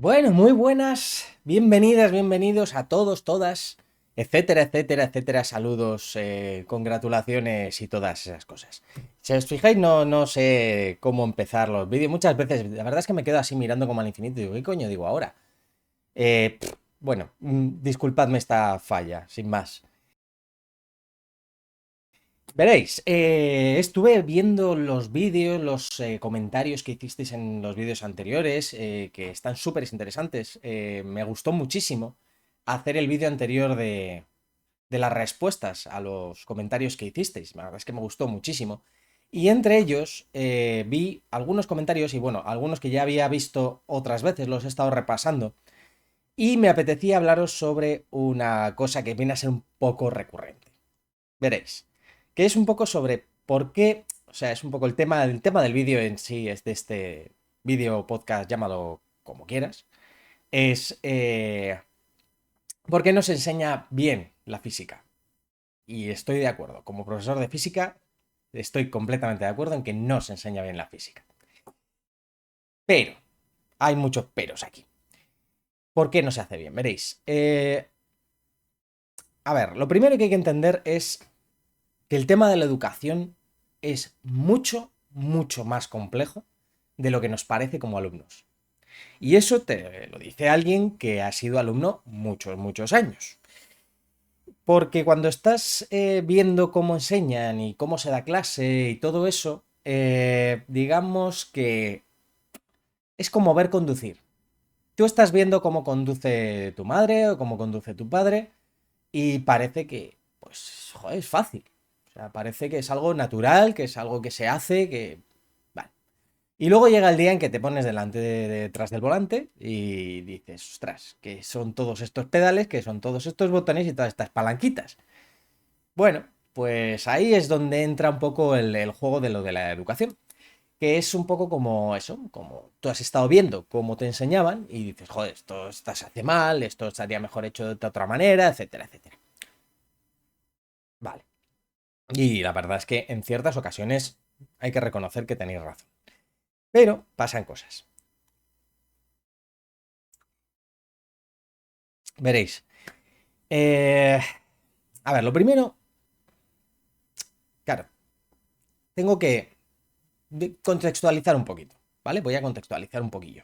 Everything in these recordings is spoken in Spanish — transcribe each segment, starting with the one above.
Bueno, muy buenas, bienvenidas, bienvenidos a todos, todas, etcétera, etcétera, etcétera, saludos, congratulaciones y todas esas cosas. Si os fijáis, no sé cómo empezar los vídeos. Muchas veces, la verdad es que me quedo así mirando como al infinito y digo, ¿qué coño digo ahora? Bueno, disculpadme esta falla, sin más. Veréis, estuve viendo los vídeos, los comentarios que hicisteis en los vídeos anteriores, que están súper interesantes. Me gustó muchísimo hacer el vídeo anterior de las respuestas a los comentarios que hicisteis. La verdad es que me gustó muchísimo. Y entre ellos vi algunos comentarios y bueno, algunos que ya había visto otras veces, los he estado repasando. Y me apetecía hablaros sobre una cosa que viene a ser un poco recurrente. Veréis, que es un poco sobre por qué, o sea, es un poco el tema del vídeo en sí, es de este vídeo podcast, llámalo como quieras, es por qué no se enseña bien la física. Y estoy de acuerdo, como profesor de física, estoy completamente de acuerdo en que no se enseña bien la física. Pero, hay muchos peros aquí. ¿Por qué no se hace bien? Veréis. A ver, lo primero que hay que entender es que el tema de la educación es mucho, mucho más complejo de lo que nos parece como alumnos. Y eso te lo dice alguien que ha sido alumno muchos, muchos años. Porque cuando estás viendo cómo enseñan y cómo se da clase y todo eso, digamos que es como ver conducir. Tú estás viendo cómo conduce tu madre o cómo conduce tu padre y parece que, pues, joder, es fácil. O sea, parece que es algo natural, que es algo que se hace, que... Vale. Y luego llega el día en que te pones delante detrás del volante y dices, ostras, que son todos estos pedales, que son todos estos botones y todas estas palanquitas. Bueno, pues ahí es donde entra un poco el juego de lo de la educación, que es un poco como eso, como tú has estado viendo cómo te enseñaban y dices, joder, esto se hace mal, esto estaría mejor hecho de otra manera, etcétera, etcétera. Vale. Y la verdad es que en ciertas ocasiones hay que reconocer que tenéis razón. Pero pasan cosas. Veréis. Eh, a ver, lo primero, claro, tengo que contextualizar un poquito, ¿vale? Voy a contextualizar un poquillo.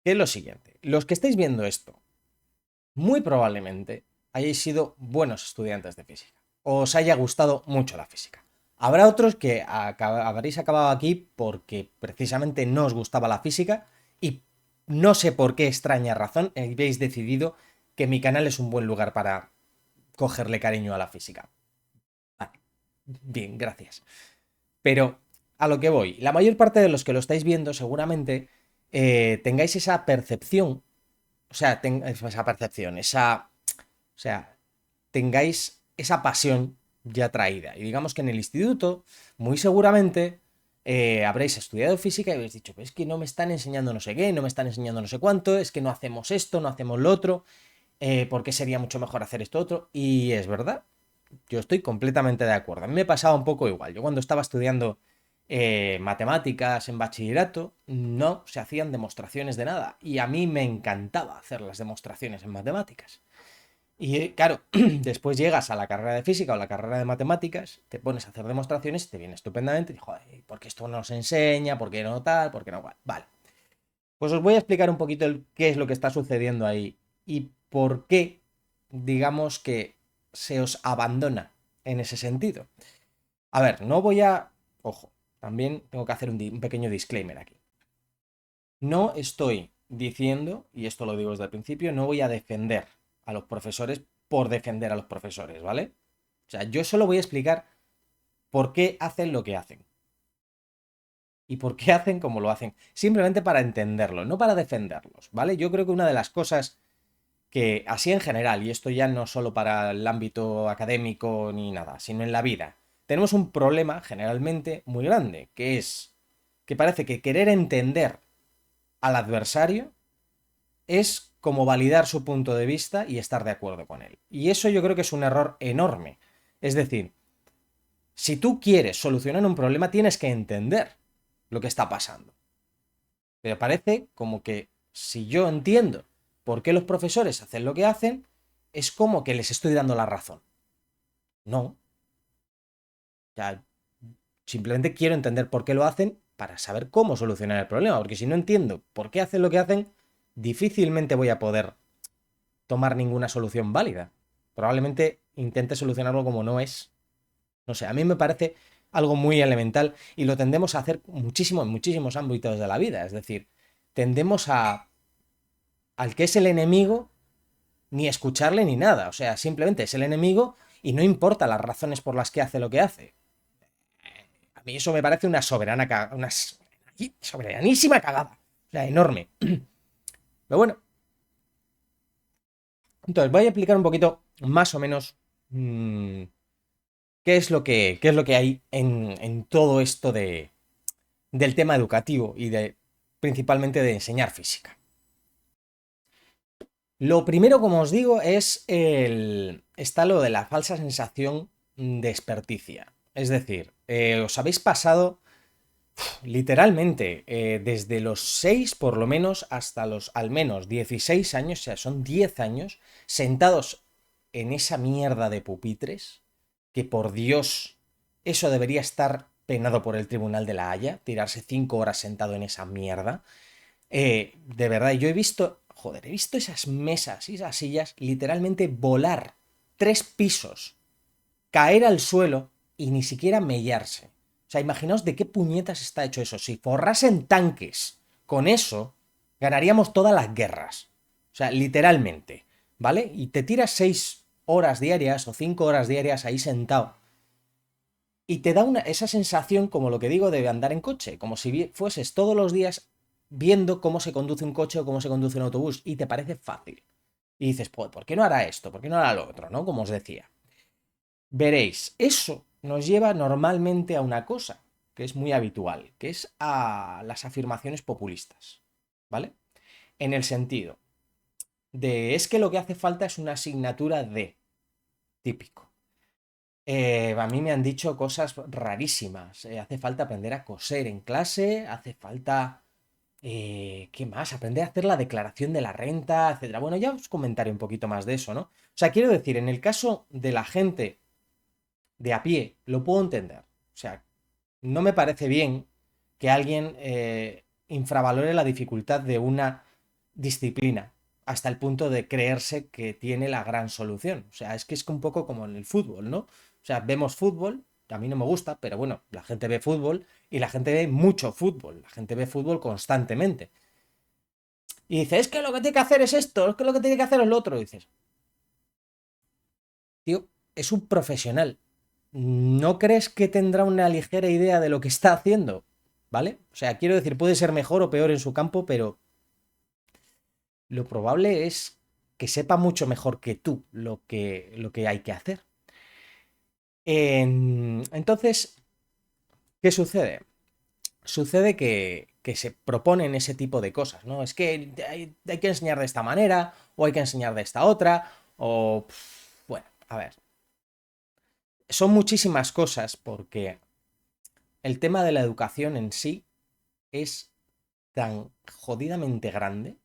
Que es lo siguiente. Los que estáis viendo esto, muy probablemente hayáis sido buenos estudiantes de física. O os haya gustado mucho la física. Habrá otros que habréis acabado aquí porque precisamente no os gustaba la física y no sé por qué extraña razón habéis decidido que mi canal es un buen lugar para cogerle cariño a la física. Vale, bien, gracias. Pero a lo que voy, la mayor parte de los que lo estáis viendo seguramente tengáis esa percepción, o sea, esa percepción, o sea, tengáis esa pasión ya traída. Y digamos que en el instituto, muy seguramente, habréis estudiado física y habréis dicho, pues es que no me están enseñando no sé qué, no me están enseñando no sé cuánto, es que no hacemos esto, no hacemos lo otro, ¿por qué sería mucho mejor hacer esto otro? Y es verdad, yo estoy completamente de acuerdo. A mí me pasaba un poco igual. Yo cuando estaba estudiando matemáticas en bachillerato, no se hacían demostraciones de nada. Y a mí me encantaba hacer las demostraciones en matemáticas. Y claro, después llegas a la carrera de física o la carrera de matemáticas, te pones a hacer demostraciones y te viene estupendamente. Y joder, ¿por qué esto no nos enseña? ¿Por qué no tal? ¿Por qué no cual? Vale. Pues os voy a explicar un poquito qué es lo que está sucediendo ahí y por qué, digamos que se os abandona en ese sentido. A ver, no voy a... Ojo, también tengo que hacer un pequeño disclaimer aquí. No estoy diciendo, y esto lo digo desde el principio, no voy a defender a los profesores por defender a los profesores, ¿vale? O sea, yo solo voy a explicar por qué hacen lo que hacen. Y por qué hacen como lo hacen. Simplemente para entenderlo, no para defenderlos, ¿vale? Yo creo que una de las cosas que, así en general, y esto ya no solo para el ámbito académico ni nada, sino en la vida, tenemos un problema generalmente muy grande, que es que parece que querer entender al adversario es como validar su punto de vista y estar de acuerdo con él. Y eso yo creo que es un error enorme. Es decir, si tú quieres solucionar un problema, tienes que entender lo que está pasando. Pero parece como que si yo entiendo por qué los profesores hacen lo que hacen, es como que les estoy dando la razón. No. Ya, simplemente quiero entender por qué lo hacen para saber cómo solucionar el problema, porque si no entiendo por qué hacen lo que hacen, difícilmente voy a poder tomar ninguna solución válida. Probablemente intente solucionarlo como no es. No sé, a mí me parece algo muy elemental y lo tendemos a hacer muchísimo en muchísimos ámbitos de la vida. Es decir, tendemos al que es el enemigo ni escucharle ni nada. O sea, simplemente es el enemigo y no importa las razones por las que hace lo que hace. A mí eso me parece una una soberanísima cagada. O sea, enorme. Pero bueno, entonces voy a explicar un poquito más o menos qué es lo que hay en todo esto del tema educativo y principalmente de enseñar física. Lo primero, como os digo, está lo de la falsa sensación de experticia. Es decir, os habéis pasado literalmente desde los 6 por lo menos hasta los al menos 16 años, o sea, son 10 años, sentados en esa mierda de pupitres, que por Dios, eso debería estar penado por el Tribunal de la Haya, tirarse 5 horas sentado en esa mierda. De verdad, yo he visto, joder, he visto esas mesas y esas sillas literalmente volar 3 pisos, caer al suelo y ni siquiera mellarse. O sea, imaginaos de qué puñetas está hecho eso. Si forrasen tanques con eso, ganaríamos todas las guerras. O sea, literalmente, ¿vale? Y te tiras 6 horas diarias o 5 horas diarias ahí sentado. Y te da esa sensación, como lo que digo, de andar en coche, como si fueses todos los días viendo cómo se conduce un coche o cómo se conduce un autobús, y te parece fácil. Y dices, pues, ¿por qué no hará esto? ¿Por qué no hará lo otro? ¿No? Como os decía. Veréis, eso nos lleva normalmente a una cosa que es muy habitual, que es a las afirmaciones populistas, ¿vale? En el sentido de es que lo que hace falta es una asignatura de típico. A mí me han dicho cosas rarísimas. Hace falta aprender a coser en clase, hace falta, ¿qué más? Aprender a hacer la declaración de la renta, etcétera. Bueno, ya os comentaré un poquito más de eso, ¿no? O sea, quiero decir, en el caso de la gente de a pie, lo puedo entender. O sea, no me parece bien que alguien infravalore la dificultad de una disciplina hasta el punto de creerse que tiene la gran solución. O sea, es que es un poco como en el fútbol, ¿no? O sea, vemos fútbol, a mí no me gusta, pero bueno, la gente ve fútbol y la gente ve mucho fútbol, la gente ve fútbol constantemente. Y dice, es que lo que tiene que hacer es esto, es que lo que tiene que hacer es lo otro. Y dices, tío, es un profesional. ¿No crees que tendrá una ligera idea de lo que está haciendo? ¿Vale? O sea, quiero decir, puede ser mejor o peor en su campo, pero lo probable es que sepa mucho mejor que tú lo que hay que hacer. Entonces, ¿qué sucede? Sucede que se proponen ese tipo de cosas, ¿no? Es que hay que enseñar de esta manera, o hay que enseñar de esta otra, o... Bueno, a ver. Son muchísimas cosas porque el tema de la educación en sí es tan jodidamente grande.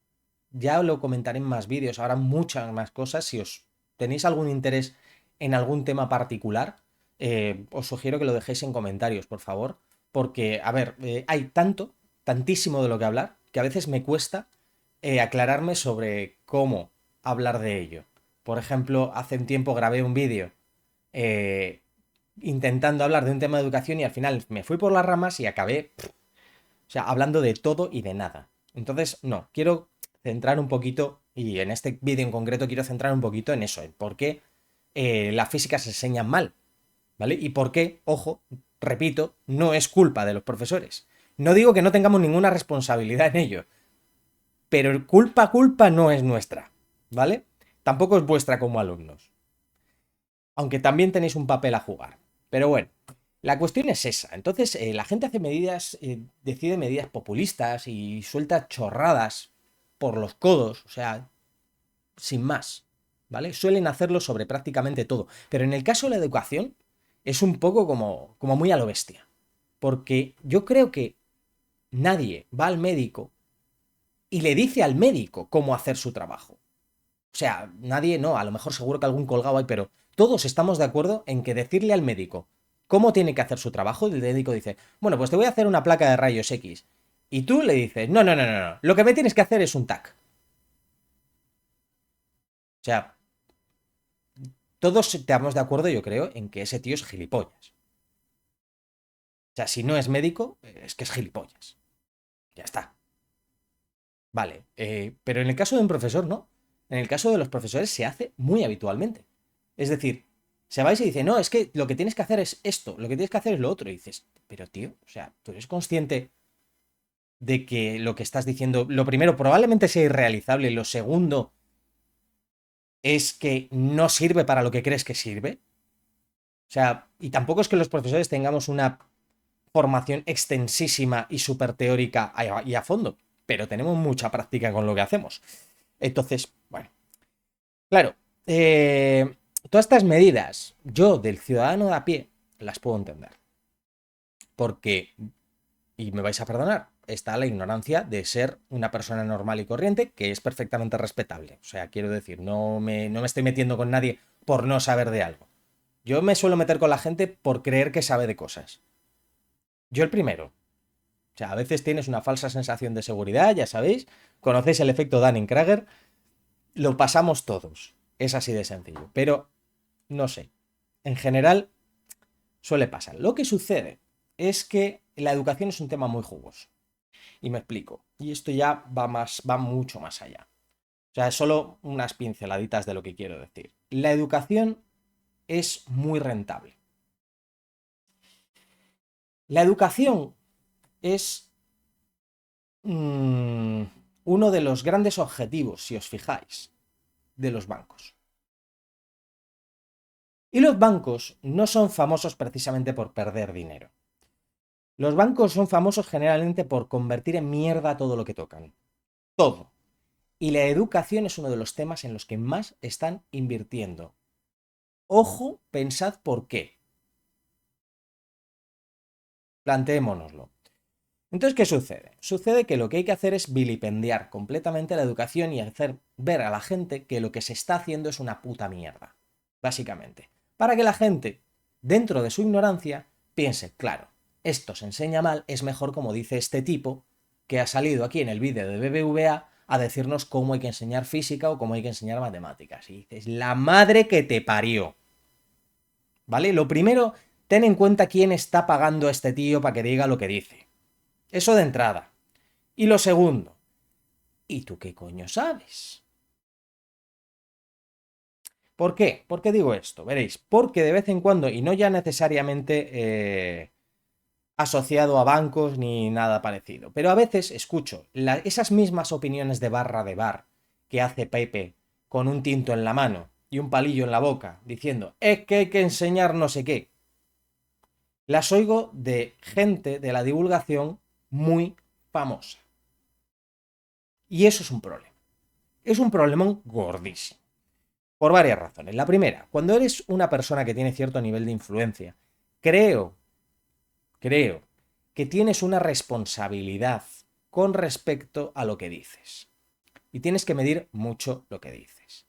Ya lo comentaré en más vídeos, habrá muchas más cosas. Si os tenéis algún interés en algún tema particular, os sugiero que lo dejéis en comentarios, por favor. Porque, a ver, hay tantísimo de lo que hablar, que a veces me cuesta aclararme sobre cómo hablar de ello. Por ejemplo, hace un tiempo grabé un vídeo eh, intentando hablar de un tema de educación y al final me fui por las ramas y acabé, o sea, hablando de todo y de nada. Entonces, no, quiero centrar un poquito, y en este vídeo en concreto quiero centrar un poquito en eso, en por qué la física se enseña mal, ¿vale? Y por qué, ojo, repito, no es culpa de los profesores. No digo que no tengamos ninguna responsabilidad en ello, pero culpa no es nuestra, ¿vale? Tampoco es vuestra como alumnos. Aunque también tenéis un papel a jugar. Pero bueno, la cuestión es esa. Entonces, la gente hace medidas, decide medidas populistas y suelta chorradas por los codos, o sea, sin más, ¿vale? Suelen hacerlo sobre prácticamente todo. Pero en el caso de la educación, es un poco como muy a lo bestia. Porque yo creo que nadie va al médico y le dice al médico cómo hacer su trabajo. O sea, nadie, no, a lo mejor seguro que algún colgado hay, pero todos estamos de acuerdo en que decirle al médico cómo tiene que hacer su trabajo, el médico dice, bueno, pues te voy a hacer una placa de rayos X. Y tú le dices, no, no, no, no, no, lo que me tienes que hacer es un TAC. O sea, todos estamos de acuerdo, yo creo, en que ese tío es gilipollas. O sea, si no es médico, es que es gilipollas. Ya está. Vale. Pero en el caso de un profesor, no. En el caso de los profesores se hace muy habitualmente. Es decir, se va y se dice, no, es que lo que tienes que hacer es esto, lo que tienes que hacer es lo otro. Y dices, pero tío, o sea, tú eres consciente de que lo que estás diciendo, lo primero, probablemente sea irrealizable, lo segundo, es que no sirve para lo que crees que sirve. O sea, y tampoco es que los profesores tengamos una formación extensísima y súper teórica y a fondo, pero tenemos mucha práctica con lo que hacemos. Entonces, bueno, claro, todas estas medidas, yo del ciudadano de a pie, las puedo entender. Porque, y me vais a perdonar, está la ignorancia de ser una persona normal y corriente, que es perfectamente respetable. O sea, quiero decir, no me estoy metiendo con nadie por no saber de algo. Yo me suelo meter con la gente por creer que sabe de cosas. Yo el primero. O sea, a veces tienes una falsa sensación de seguridad, ya sabéis. Conocéis el efecto Dunning-Kruger. Lo pasamos todos. Es así de sencillo. Pero, no sé. En general, suele pasar. Lo que sucede es que la educación es un tema muy jugoso. Y me explico. Y esto ya va mucho más allá. O sea, es solo unas pinceladitas de lo que quiero decir. La educación es muy rentable. La educación es uno de los grandes objetivos, si os fijáis, de los bancos. Y los bancos no son famosos precisamente por perder dinero. Los bancos son famosos generalmente por convertir en mierda todo lo que tocan. Todo. Y la educación es uno de los temas en los que más están invirtiendo. Ojo, pensad por qué. Planteémonoslo. Entonces, ¿qué sucede? Sucede que lo que hay que hacer es vilipendiar completamente la educación y hacer ver a la gente que lo que se está haciendo es una puta mierda. Básicamente. Para que la gente, dentro de su ignorancia, piense, claro, esto se enseña mal, es mejor como dice este tipo que ha salido aquí en el vídeo de BBVA a decirnos cómo hay que enseñar física o cómo hay que enseñar matemáticas. Y dices, la madre que te parió. ¿Vale? Lo primero, ten en cuenta quién está pagando a este tío para que diga lo que dice. Eso de entrada. Y lo segundo, ¿y tú qué coño sabes? ¿Por qué? ¿Por qué digo esto? Veréis, porque de vez en cuando, y no ya necesariamente asociado a bancos ni nada parecido, pero a veces escucho esas mismas opiniones de barra de bar que hace Pepe con un tinto en la mano y un palillo en la boca, diciendo, es que hay que enseñar no sé qué. Las oigo de gente de la divulgación muy famosa. Y eso es un problema. Es un problemón gordísimo. Por varias razones. La primera, cuando eres una persona que tiene cierto nivel de influencia, creo que tienes una responsabilidad con respecto a lo que dices. Y tienes que medir mucho lo que dices.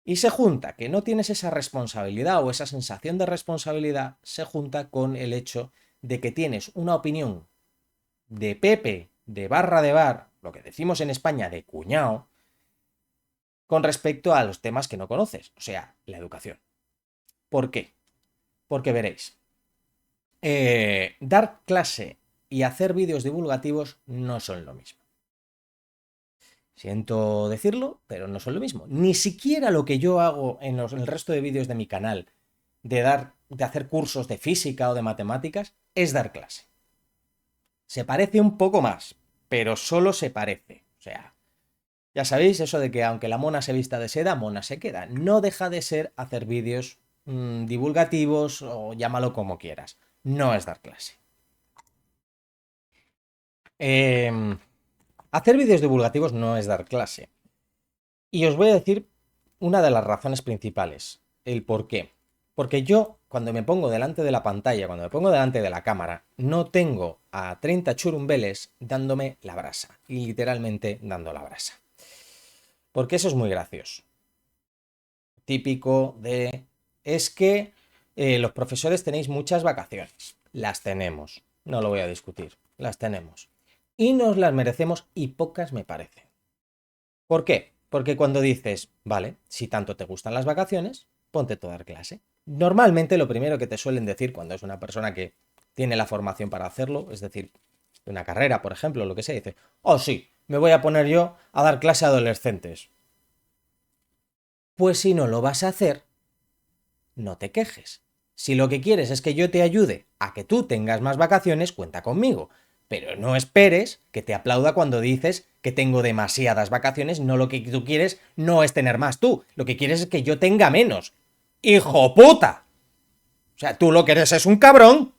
Y se junta que no tienes esa responsabilidad o esa sensación de responsabilidad, se junta con el hecho de que tienes una opinión de Pepe, de barra de bar, lo que decimos en España de cuñado, con respecto a los temas que no conoces, o sea, la educación. ¿Por qué? Porque veréis, dar clase y hacer vídeos divulgativos no son lo mismo. Siento decirlo, pero no son lo mismo. Ni siquiera lo que yo hago en el resto de vídeos de mi canal de hacer cursos de física o de matemáticas es dar clase. Se parece un poco más, pero solo se parece. O sea, ya sabéis eso de que aunque la mona se vista de seda, mona se queda. No deja de ser hacer vídeos divulgativos o llámalo como quieras. No es dar clase. Hacer vídeos divulgativos no es dar clase. Y os voy a decir una de las razones principales, el por qué. Porque yo, cuando me pongo delante de la pantalla, cuando me pongo delante de la cámara, no tengo a 30 churumbeles dándome la brasa. Y literalmente dando la brasa. Porque eso es muy gracioso. Típico de... Es que los profesores tenéis muchas vacaciones. Las tenemos. No lo voy a discutir. Las tenemos. Y nos las merecemos y pocas me parecen. ¿Por qué? Porque cuando dices, vale, si tanto te gustan las vacaciones, ponte tú a dar clase. Normalmente lo primero que te suelen decir cuando es una persona que tiene la formación para hacerlo, es decir, una carrera, por ejemplo, lo que sea, dice, oh sí, me voy a poner yo a dar clase a adolescentes. Pues si no lo vas a hacer, no te quejes. Si lo que quieres es que yo te ayude a que tú tengas más vacaciones, cuenta conmigo. Pero no esperes que te aplauda cuando dices que tengo demasiadas vacaciones. No, lo que tú quieres no es tener más tú. Lo que quieres es que yo tenga menos. ¡Hijo puta! O sea, tú lo que eres es un cabrón.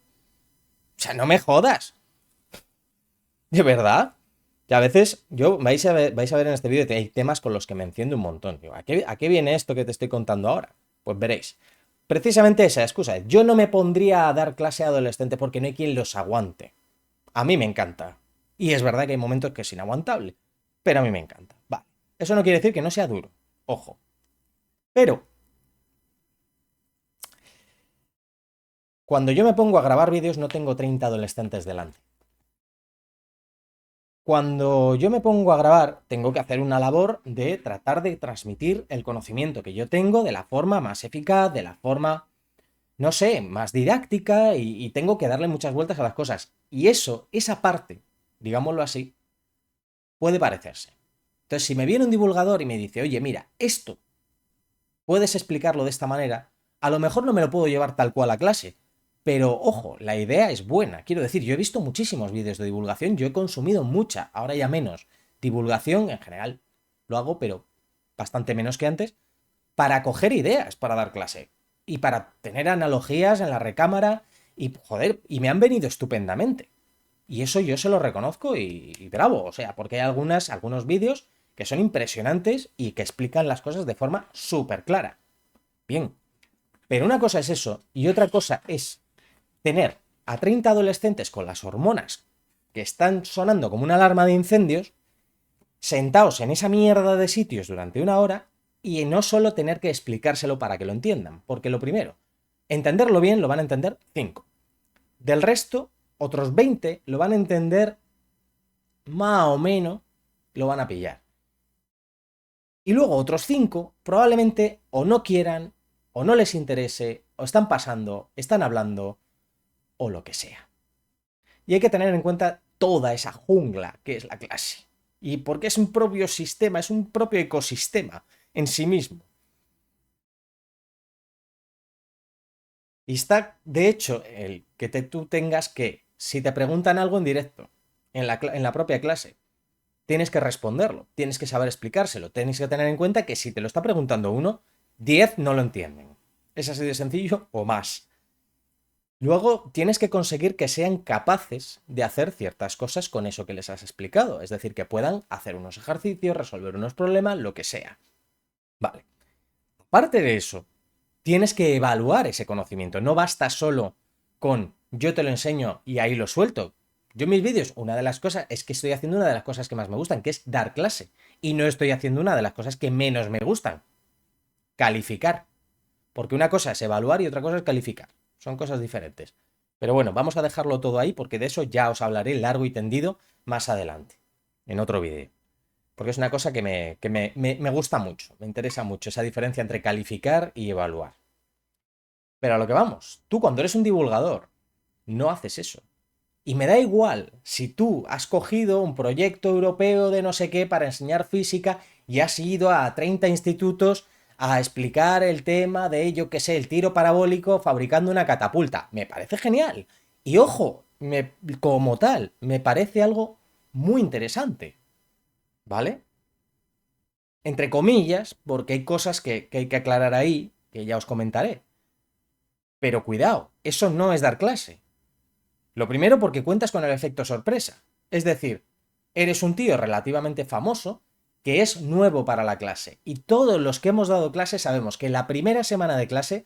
O sea, no me jodas. ¿De verdad? Y a veces, vais a ver en este vídeo que hay temas con los que me enciendo un montón. Digo, ¿a qué viene esto que te estoy contando ahora? Pues veréis. Precisamente esa excusa. Yo no me pondría a dar clase a adolescente porque no hay quien los aguante. A mí me encanta. Y es verdad que hay momentos que es inaguantable. Pero a mí me encanta. Vale. Eso no quiere decir que no sea duro. Ojo. Pero, cuando yo me pongo a grabar vídeos no tengo 30 adolescentes delante. Cuando yo me pongo a grabar, tengo que hacer una labor de tratar de transmitir el conocimiento que yo tengo de la forma más eficaz, de la forma, no sé, más didáctica y tengo que darle muchas vueltas a las cosas. Y eso, esa parte, digámoslo así, puede parecerse. Entonces, si me viene un divulgador y me dice, oye, mira, esto, puedes explicarlo de esta manera, a lo mejor no me lo puedo llevar tal cual a clase, pero ojo, la idea es buena. Quiero decir, yo he visto muchísimos vídeos de divulgación, yo he consumido mucha, ahora ya menos. Divulgación en general lo hago, pero bastante menos que antes, para coger ideas para dar clase y para tener analogías en la recámara y joder, y me han venido estupendamente. Y eso yo se lo reconozco y bravo, o sea, porque hay algunos vídeos que son impresionantes y que explican las cosas de forma súper clara. Bien, pero una cosa es eso y otra cosa es tener a 30 adolescentes con las hormonas que están sonando como una alarma de incendios, sentados en esa mierda de sitios durante una hora y no solo tener que explicárselo para que lo entiendan, porque lo primero, entenderlo bien lo van a entender 5. Del resto, otros 20 lo van a entender más o menos, lo van a pillar. Y luego otros 5 probablemente o no quieran, o no les interese, o están pasando, están hablando, o lo que sea. Y hay que tener en cuenta toda esa jungla que es la clase. Y porque es un propio sistema, es un propio ecosistema en sí mismo. Y está, de hecho, el que tú tengas que, si te preguntan algo en directo, en la propia clase, tienes que responderlo, tienes que saber explicárselo, tienes que tener en cuenta que si te lo está preguntando uno, 10 no lo entienden. Es así de sencillo o más. Luego tienes que conseguir que sean capaces de hacer ciertas cosas con eso que les has explicado, es decir, que puedan hacer unos ejercicios, resolver unos problemas, lo que sea. Vale. Aparte de eso, tienes que evaluar ese conocimiento, no basta solo con yo te lo enseño y ahí lo suelto. Yo en mis vídeos, una de las cosas es que estoy haciendo una de las cosas que más me gustan, que es dar clase, y no estoy haciendo una de las cosas que menos me gustan, calificar. Porque una cosa es evaluar y otra cosa es calificar. Son cosas diferentes. Pero bueno, vamos a dejarlo todo ahí porque de eso ya os hablaré largo y tendido más adelante, en otro vídeo. Porque es una cosa que me gusta mucho, me interesa mucho, esa diferencia entre calificar y evaluar. Pero a lo que vamos, tú cuando eres un divulgador, no haces eso. Y me da igual si tú has cogido un proyecto europeo de no sé qué para enseñar física y has ido a 30 institutos a explicar el tema de, yo qué sé, el tiro parabólico fabricando una catapulta. Me parece genial. Y ojo, como tal, me parece algo muy interesante. ¿Vale? Entre comillas, porque hay cosas que hay que aclarar ahí, que ya os comentaré. Pero cuidado, eso no es dar clase. Lo primero porque cuentas con el efecto sorpresa. Es decir, eres un tío relativamente famoso que es nuevo para la clase. Y todos los que hemos dado clase sabemos que la primera semana de clase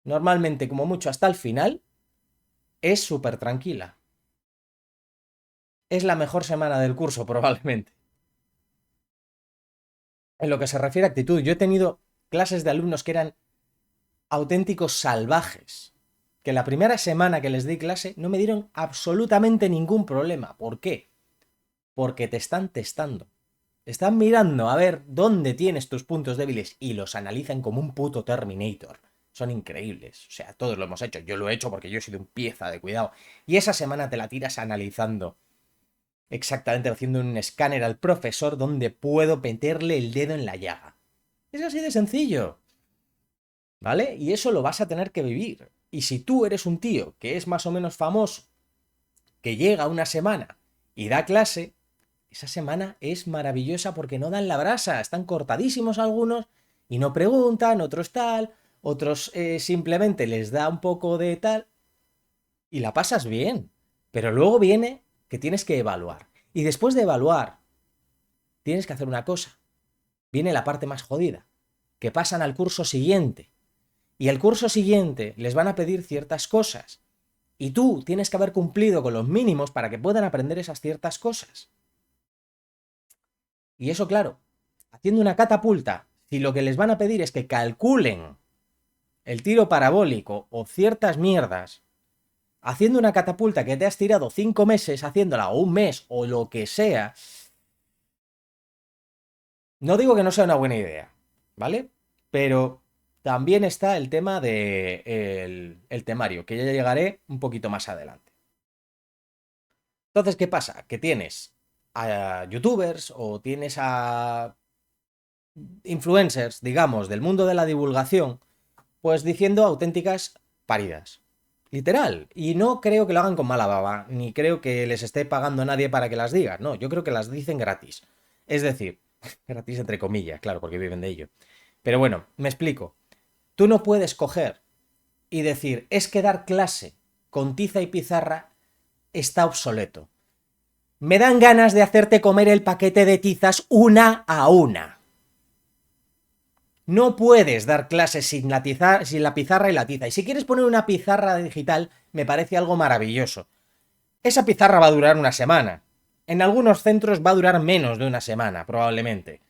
normalmente como mucho hasta el final, es súper tranquila. Es la mejor semana del curso probablemente. En lo que se refiere a actitud, yo he tenido clases de alumnos que eran auténticos salvajes, que la primera semana que les di clase no me dieron absolutamente ningún problema. ¿Por qué? Porque te están testando. Están mirando a ver dónde tienes tus puntos débiles y los analizan como un puto Terminator. Son increíbles. O sea, todos lo hemos hecho. Yo lo he hecho porque yo he sido un pieza de cuidado. Y esa semana te la tiras analizando. Exactamente, haciendo un escáner al profesor donde puedo meterle el dedo en la llaga. Es así de sencillo. ¿Vale? Y eso lo vas a tener que vivir. Y si tú eres un tío que es más o menos famoso, que llega una semana y da clase, esa semana es maravillosa porque no dan la brasa, están cortadísimos algunos y no preguntan, otros tal, otros simplemente les da un poco de tal y la pasas bien. Pero luego viene que tienes que evaluar. Y después de evaluar, tienes que hacer una cosa. Viene la parte más jodida, que pasan al curso siguiente. Y el curso siguiente les van a pedir ciertas cosas. Y tú tienes que haber cumplido con los mínimos para que puedan aprender esas ciertas cosas. Y eso, claro, haciendo una catapulta, si lo que les van a pedir es que calculen el tiro parabólico o ciertas mierdas, haciendo una catapulta que te has tirado 5 meses haciéndola, o un mes, o lo que sea, no digo que no sea una buena idea, ¿vale? Pero también está el tema de el temario, que ya llegaré un poquito más adelante. Entonces, ¿qué pasa? Que tienes a youtubers o tienes a influencers, digamos, del mundo de la divulgación, pues diciendo auténticas paridas. Literal. Y no creo que lo hagan con mala baba, ni creo que les esté pagando a nadie para que las diga. No, yo creo que las dicen gratis. Es decir, gratis entre comillas, claro, porque viven de ello. Pero bueno, me explico. Tú no puedes coger y decir, es que dar clase con tiza y pizarra está obsoleto. Me dan ganas de hacerte comer el paquete de tizas una a una. No puedes dar clases sin sin la pizarra y la tiza. Y si quieres poner una pizarra digital, me parece algo maravilloso. Esa pizarra va a durar una semana. En algunos centros va a durar menos de una semana, probablemente.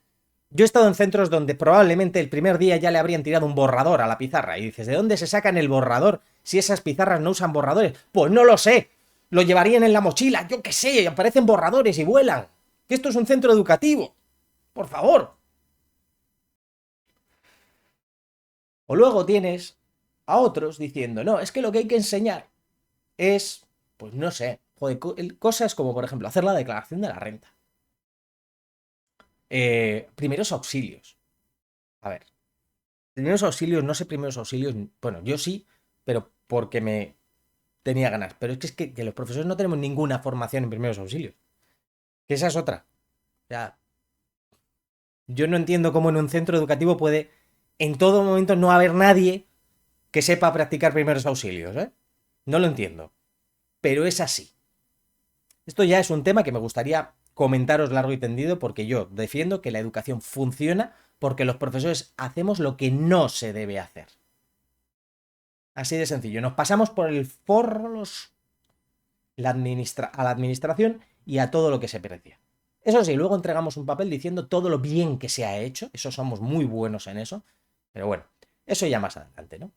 Yo he estado en centros donde probablemente el primer día ya le habrían tirado un borrador a la pizarra. Y dices, ¿de dónde se sacan el borrador si esas pizarras no usan borradores? Pues no lo sé. Lo llevarían en la mochila, yo qué sé, aparecen borradores y vuelan. Que esto es un centro educativo. Por favor. O luego tienes a otros diciendo, no, es que lo que hay que enseñar es, pues no sé, joder, cosas como por ejemplo hacer la declaración de la renta. Primeros auxilios. A ver, primeros auxilios, no sé primeros auxilios, bueno, yo sí, pero porque me tenía ganas. Pero es que los profesores no tenemos ninguna formación en primeros auxilios. Que esa es otra. O sea, yo no entiendo cómo en un centro educativo puede en todo momento no haber nadie que sepa practicar primeros auxilios, ¿eh? No lo entiendo. Pero es así. Esto ya es un tema que me gustaría comentaros largo y tendido porque yo defiendo que la educación funciona porque los profesores hacemos lo que no se debe hacer. Así de sencillo. Nos pasamos por el forro a la administración y a todo lo que se precia. Eso sí, luego entregamos un papel diciendo todo lo bien que se ha hecho. Eso somos muy buenos en eso. Pero bueno, eso ya más adelante, ¿no?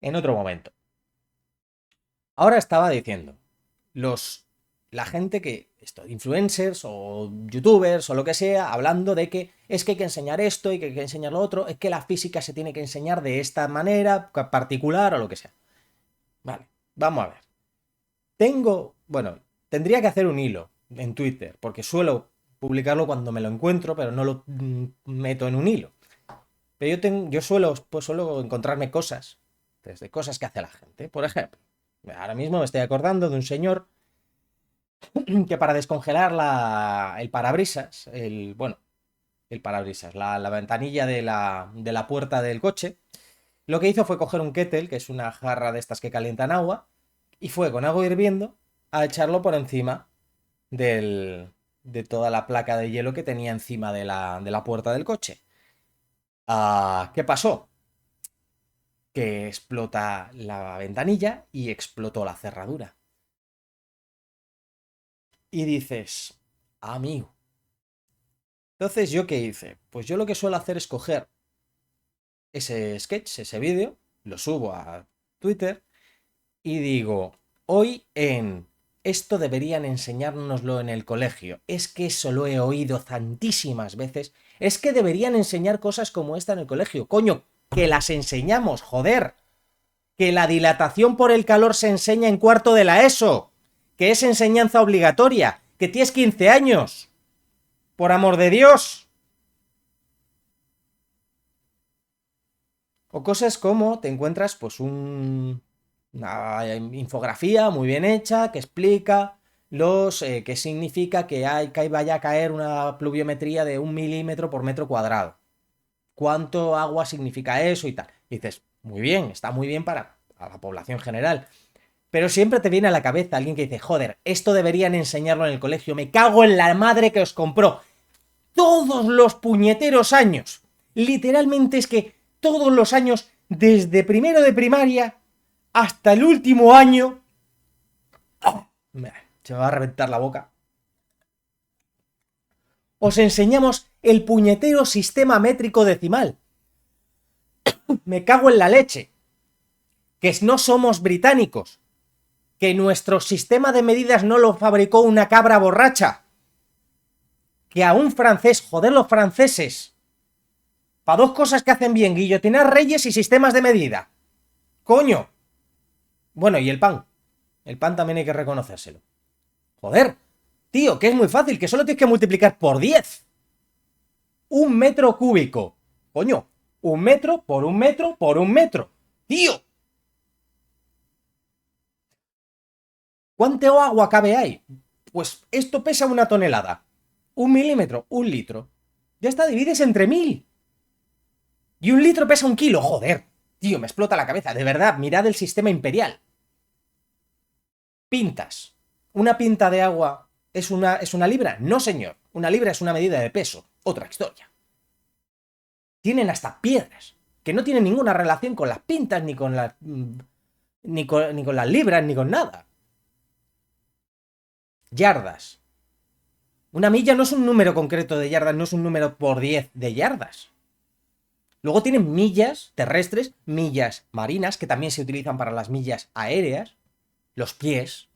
En otro momento. Ahora estaba diciendo, los la gente que, esto, influencers o youtubers o lo que sea, hablando de que es que hay que enseñar esto y que hay que enseñar lo otro, es que la física se tiene que enseñar de esta manera particular o lo que sea. Vale, vamos a ver. Bueno, tendría que hacer un hilo en Twitter, porque suelo publicarlo cuando me lo encuentro, pero no lo meto en un hilo. Pero yo suelo encontrarme cosas, desde cosas que hace la gente. Por ejemplo, ahora mismo me estoy acordando de un señor que para descongelar el parabrisas, el parabrisas, la ventanilla de la puerta del coche, lo que hizo fue coger un kettle, que es una jarra de estas que calientan agua, y fue con agua hirviendo a echarlo por encima de toda la placa de hielo que tenía encima de la puerta del coche. ¿Qué pasó? que explota la ventanilla y explotó la cerradura. Y dices, amigo. Entonces, ¿yo qué hice? Pues yo lo que suelo hacer es coger ese sketch, ese vídeo, lo subo a Twitter y digo, hoy en esto deberían enseñárnoslo en el colegio. Es que eso lo he oído tantísimas veces. Es que deberían enseñar cosas como esta en el colegio. Coño, que las enseñamos, joder. Que la dilatación por el calor se enseña en cuarto de la ESO. Que es enseñanza obligatoria. Que tienes 15 años. Por amor de Dios. O cosas como te encuentras pues una infografía muy bien hecha que explica qué significa que vaya a caer una pluviometría de 1 milímetro por metro cuadrado. ¿Cuánto agua significa eso y tal? Y dices, muy bien, está muy bien para la población general. Pero siempre te viene a la cabeza alguien que dice, joder, esto deberían enseñarlo en el colegio, me cago en la madre que os compró. Todos los puñeteros años. Literalmente es que todos los años, desde primero de primaria hasta el último año... Se me va a reventar la boca. Os enseñamos el puñetero sistema métrico decimal. Me cago en la leche. Que no somos británicos. Que nuestro sistema de medidas no lo fabricó una cabra borracha. Que a un francés, joder los franceses, para dos cosas que hacen bien, guillotinar reyes y sistemas de medida. Coño. Bueno, y el pan. El pan también hay que reconocérselo. Joder, tío, que es muy fácil, que solo tienes que multiplicar por 10. 1 metro cúbico. Coño, 1 metro por 1 metro por 1 metro. Tío. ¿Cuánto agua cabe ahí? Pues esto pesa 1 tonelada. 1 milímetro, 1 litro. Ya está, divides entre 1000. Y 1 litro pesa 1 kilo, joder. Tío, me explota la cabeza, de verdad, mirad el sistema imperial. Pintas. ¿Una pinta de agua es una libra? No, señor. Una libra es una medida de peso. Otra historia. Tienen hasta piedras, que no tienen ninguna relación con las pintas, ni con las... ni con las libras, ni con nada. Yardas. Una milla no es un número concreto de yardas, no es un número por 10 de yardas. Luego tienen millas terrestres, millas marinas, que también se utilizan para las millas aéreas, los pies,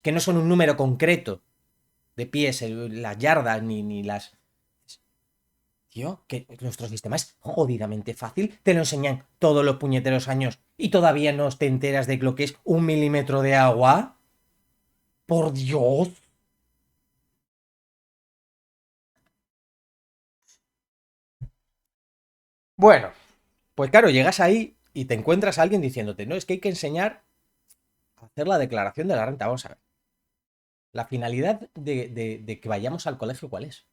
que no son un número concreto de pies, las yardas ni las... Tío, que nuestro sistema es jodidamente fácil, te lo enseñan todos los puñeteros años y todavía no te enteras de lo que es 1 milímetro de agua. ¡Por Dios! Bueno, pues claro, llegas ahí y te encuentras a alguien diciéndote, no, es que hay que enseñar a hacer la declaración de la renta. Vamos a ver. La finalidad de que vayamos al colegio, ¿cuál es?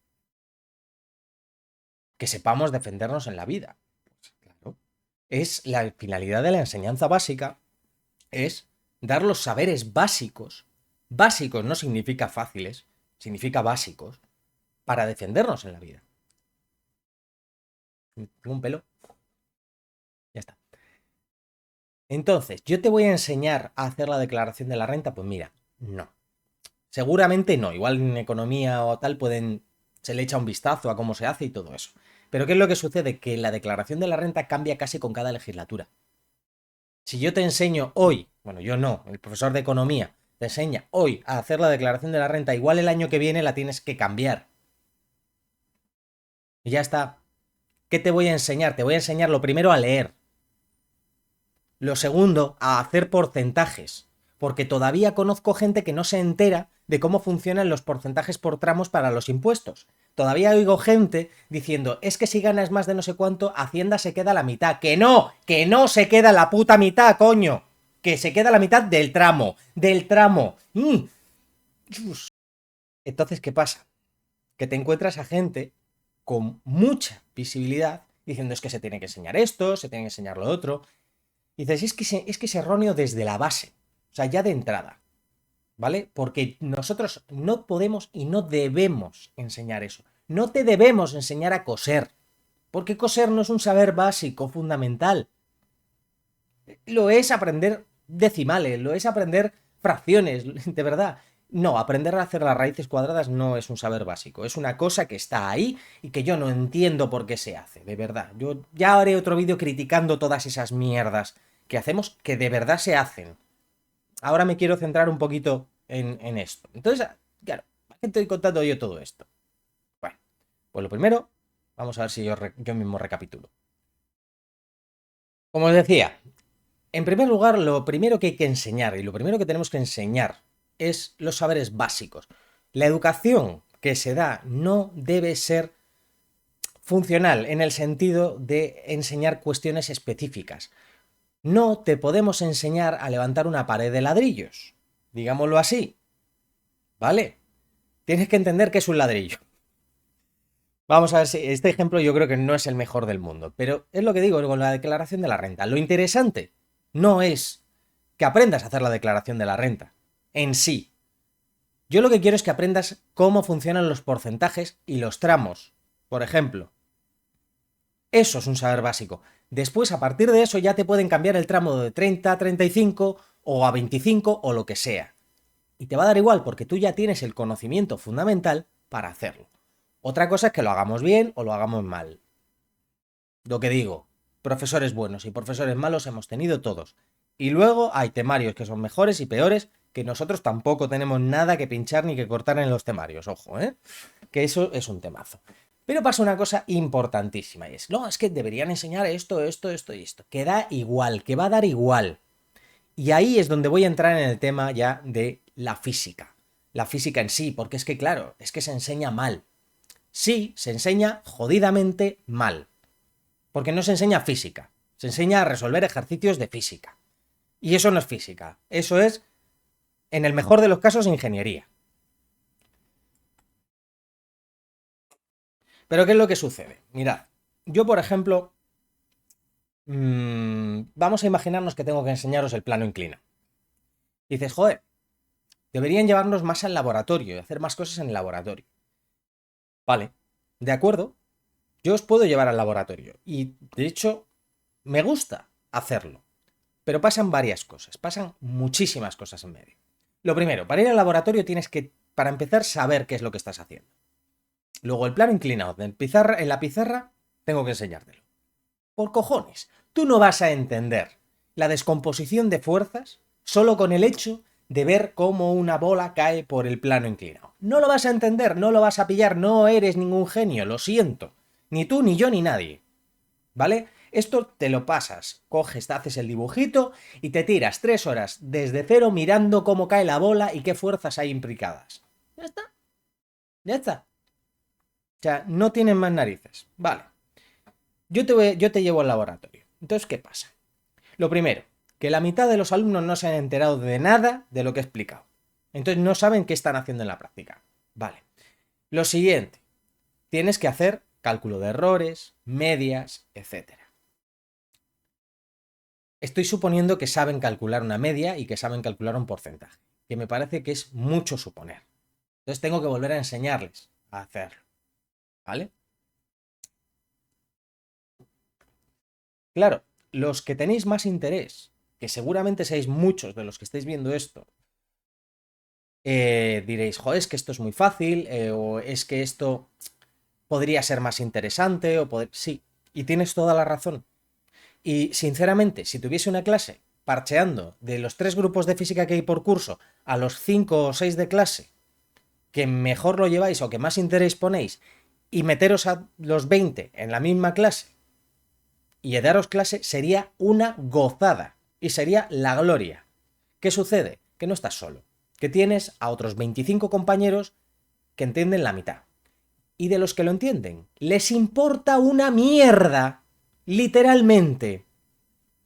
Que sepamos defendernos en la vida. Pues claro. Es la finalidad de la enseñanza básica, es dar los saberes básicos. Básicos no significa fáciles, significa básicos, para defendernos en la vida. Tengo un pelo. Ya está. Entonces, ¿yo te voy a enseñar a hacer la declaración de la renta? Pues mira, no. Seguramente no. Igual en economía o tal se le echa un vistazo a cómo se hace y todo eso. Pero ¿qué es lo que sucede? Que la declaración de la renta cambia casi con cada legislatura. Si yo te enseño hoy, bueno, yo no, el profesor de economía te enseña hoy a hacer la declaración de la renta, igual el año que viene la tienes que cambiar. Y ya está. ¿Qué te voy a enseñar? Te voy a enseñar lo primero a leer. Lo segundo, a hacer porcentajes. Porque todavía conozco gente que no se entera de cómo funcionan los porcentajes por tramos para los impuestos. Todavía oigo gente diciendo, es que si ganas más de no sé cuánto, Hacienda se queda la mitad. ¡Que no! ¡Que no se queda la puta mitad, coño! Que se queda la mitad del tramo. ¡Del tramo! Entonces, ¿qué pasa? Que te encuentras a gente con mucha visibilidad diciendo, es que se tiene que enseñar esto, se tiene que enseñar lo otro. Y dices, es que es erróneo desde la base. O sea, ya de entrada. ¿Vale? Porque nosotros no podemos y no debemos enseñar eso. No te debemos enseñar a coser. Porque coser no es un saber básico, fundamental. Lo es aprender decimales, lo es aprender fracciones, de verdad. No, aprender a hacer las raíces cuadradas no es un saber básico, es una cosa que está ahí y que yo no entiendo por qué se hace, de verdad. Yo ya haré otro vídeo criticando todas esas mierdas que hacemos que de verdad se hacen. Ahora me quiero centrar un poquito en esto. Entonces, claro, ¿a qué estoy contando yo todo esto? Bueno, pues lo primero, vamos a ver si yo mismo recapitulo. Como os decía, en primer lugar, lo primero que hay que enseñar y lo primero que tenemos que enseñar es los saberes básicos. La educación que se da no debe ser funcional en el sentido de enseñar cuestiones específicas. No te podemos enseñar a levantar una pared de ladrillos, digámoslo así, ¿vale? Tienes que entender qué es un ladrillo. Vamos a ver si este ejemplo yo creo que no es el mejor del mundo, pero es lo que digo con la declaración de la renta. Lo interesante no es que aprendas a hacer la declaración de la renta en sí. Yo lo que quiero es que aprendas cómo funcionan los porcentajes y los tramos. Por ejemplo, eso es un saber básico. Después, a partir de eso, ya te pueden cambiar el tramo de 30 a 35 o a 25 o lo que sea. Y te va a dar igual porque tú ya tienes el conocimiento fundamental para hacerlo. Otra cosa es que lo hagamos bien o lo hagamos mal. Lo que digo, profesores buenos y profesores malos hemos tenido todos. Y luego hay temarios que son mejores y peores, que nosotros tampoco tenemos nada que pinchar ni que cortar en los temarios, ojo, ¿eh? Que eso es un temazo. Pero pasa una cosa importantísima y es, no, es que deberían enseñar esto, esto, esto y esto. Que da igual, que va a dar igual. Y ahí es donde voy a entrar en el tema ya de la física. La física en sí, porque es que claro, es que se enseña mal. Sí, se enseña jodidamente mal. Porque no se enseña física. Se enseña a resolver ejercicios de física. Y eso no es física. Eso es, en el mejor de los casos, ingeniería. Pero ¿qué es lo que sucede? Mirad, yo por ejemplo, vamos a imaginarnos que tengo que enseñaros el plano inclinado. Dices, joder, deberían llevarnos más al laboratorio y hacer más cosas en el laboratorio. Vale, de acuerdo, yo os puedo llevar al laboratorio y de hecho me gusta hacerlo. Pero pasan varias cosas, pasan muchísimas cosas en medio. Lo primero, para ir al laboratorio tienes que, para empezar, saber qué es lo que estás haciendo. Luego el plano inclinado en la pizarra tengo que enseñártelo. Por cojones, tú no vas a entender la descomposición de fuerzas solo con el hecho de ver cómo una bola cae por el plano inclinado. No lo vas a entender, no lo vas a pillar, no eres ningún genio, lo siento. Ni tú, ni yo, ni nadie. ¿Vale? Esto te lo pasas, coges, te haces el dibujito y te tiras 3 horas desde cero mirando cómo cae la bola y qué fuerzas hay implicadas. Ya está. Ya está. O sea, no tienen más narices. Vale. Yo te llevo al laboratorio. Entonces, ¿qué pasa? Lo primero, que la mitad de los alumnos no se han enterado de nada de lo que he explicado. Entonces no saben qué están haciendo en la práctica. Vale. Lo siguiente, tienes que hacer cálculo de errores, medias, etc. Estoy suponiendo que saben calcular una media y que saben calcular un porcentaje, que me parece que es mucho suponer. Entonces tengo que volver a enseñarles a hacerlo. ¿Vale? Claro, los que tenéis más interés, que seguramente seáis muchos de los que estáis viendo esto, diréis, joder, es que esto es muy fácil, o es que esto podría ser más interesante, o poder... Sí, y tienes toda la razón. Y sinceramente, si tuviese una clase parcheando de los 3 grupos de física que hay por curso a los 5 o 6 de clase, que mejor lo lleváis o que más interés ponéis, y meteros a los 20 en la misma clase y daros clase, sería una gozada y sería la gloria. ¿Qué sucede? Que no estás solo, que tienes a otros 25 compañeros que entienden la mitad. Y de los que lo entienden, les importa una mierda, literalmente,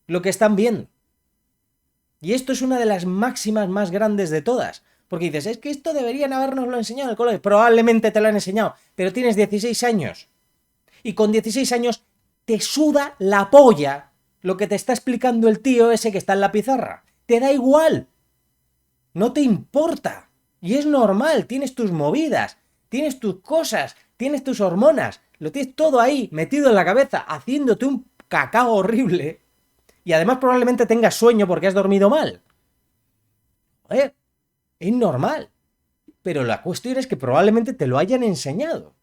lo que están viendo. Y esto es una de las máximas más grandes de todas. Porque dices, es que esto deberían habernoslo enseñado en el colegio. Probablemente te lo han enseñado, pero tienes 16 años. Y con 16 años te suda la polla lo que te está explicando el tío ese que está en la pizarra. Te da igual. No te importa. Y es normal, tienes tus movidas, tienes tus cosas, tienes tus hormonas. Lo tienes todo ahí, metido en la cabeza, haciéndote un cacao horrible. Y además probablemente tengas sueño porque has dormido mal. Joder, es normal. Pero la cuestión es que probablemente te lo hayan enseñado.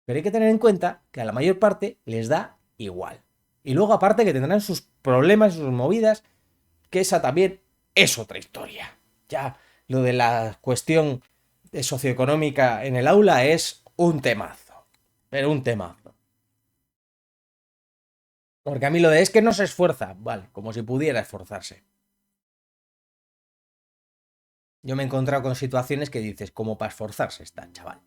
Pero hay que tener en cuenta que a la mayor parte les da igual. Y luego aparte que tendrán sus problemas y sus movidas, que esa también es otra historia. Ya lo de la cuestión socioeconómica en el aula es un temazo. Pero un temazo. Porque a mí lo de es que no se esfuerza, vale, como si pudiera esforzarse. Yo me he encontrado con situaciones que dices, como para esforzarse está, chaval.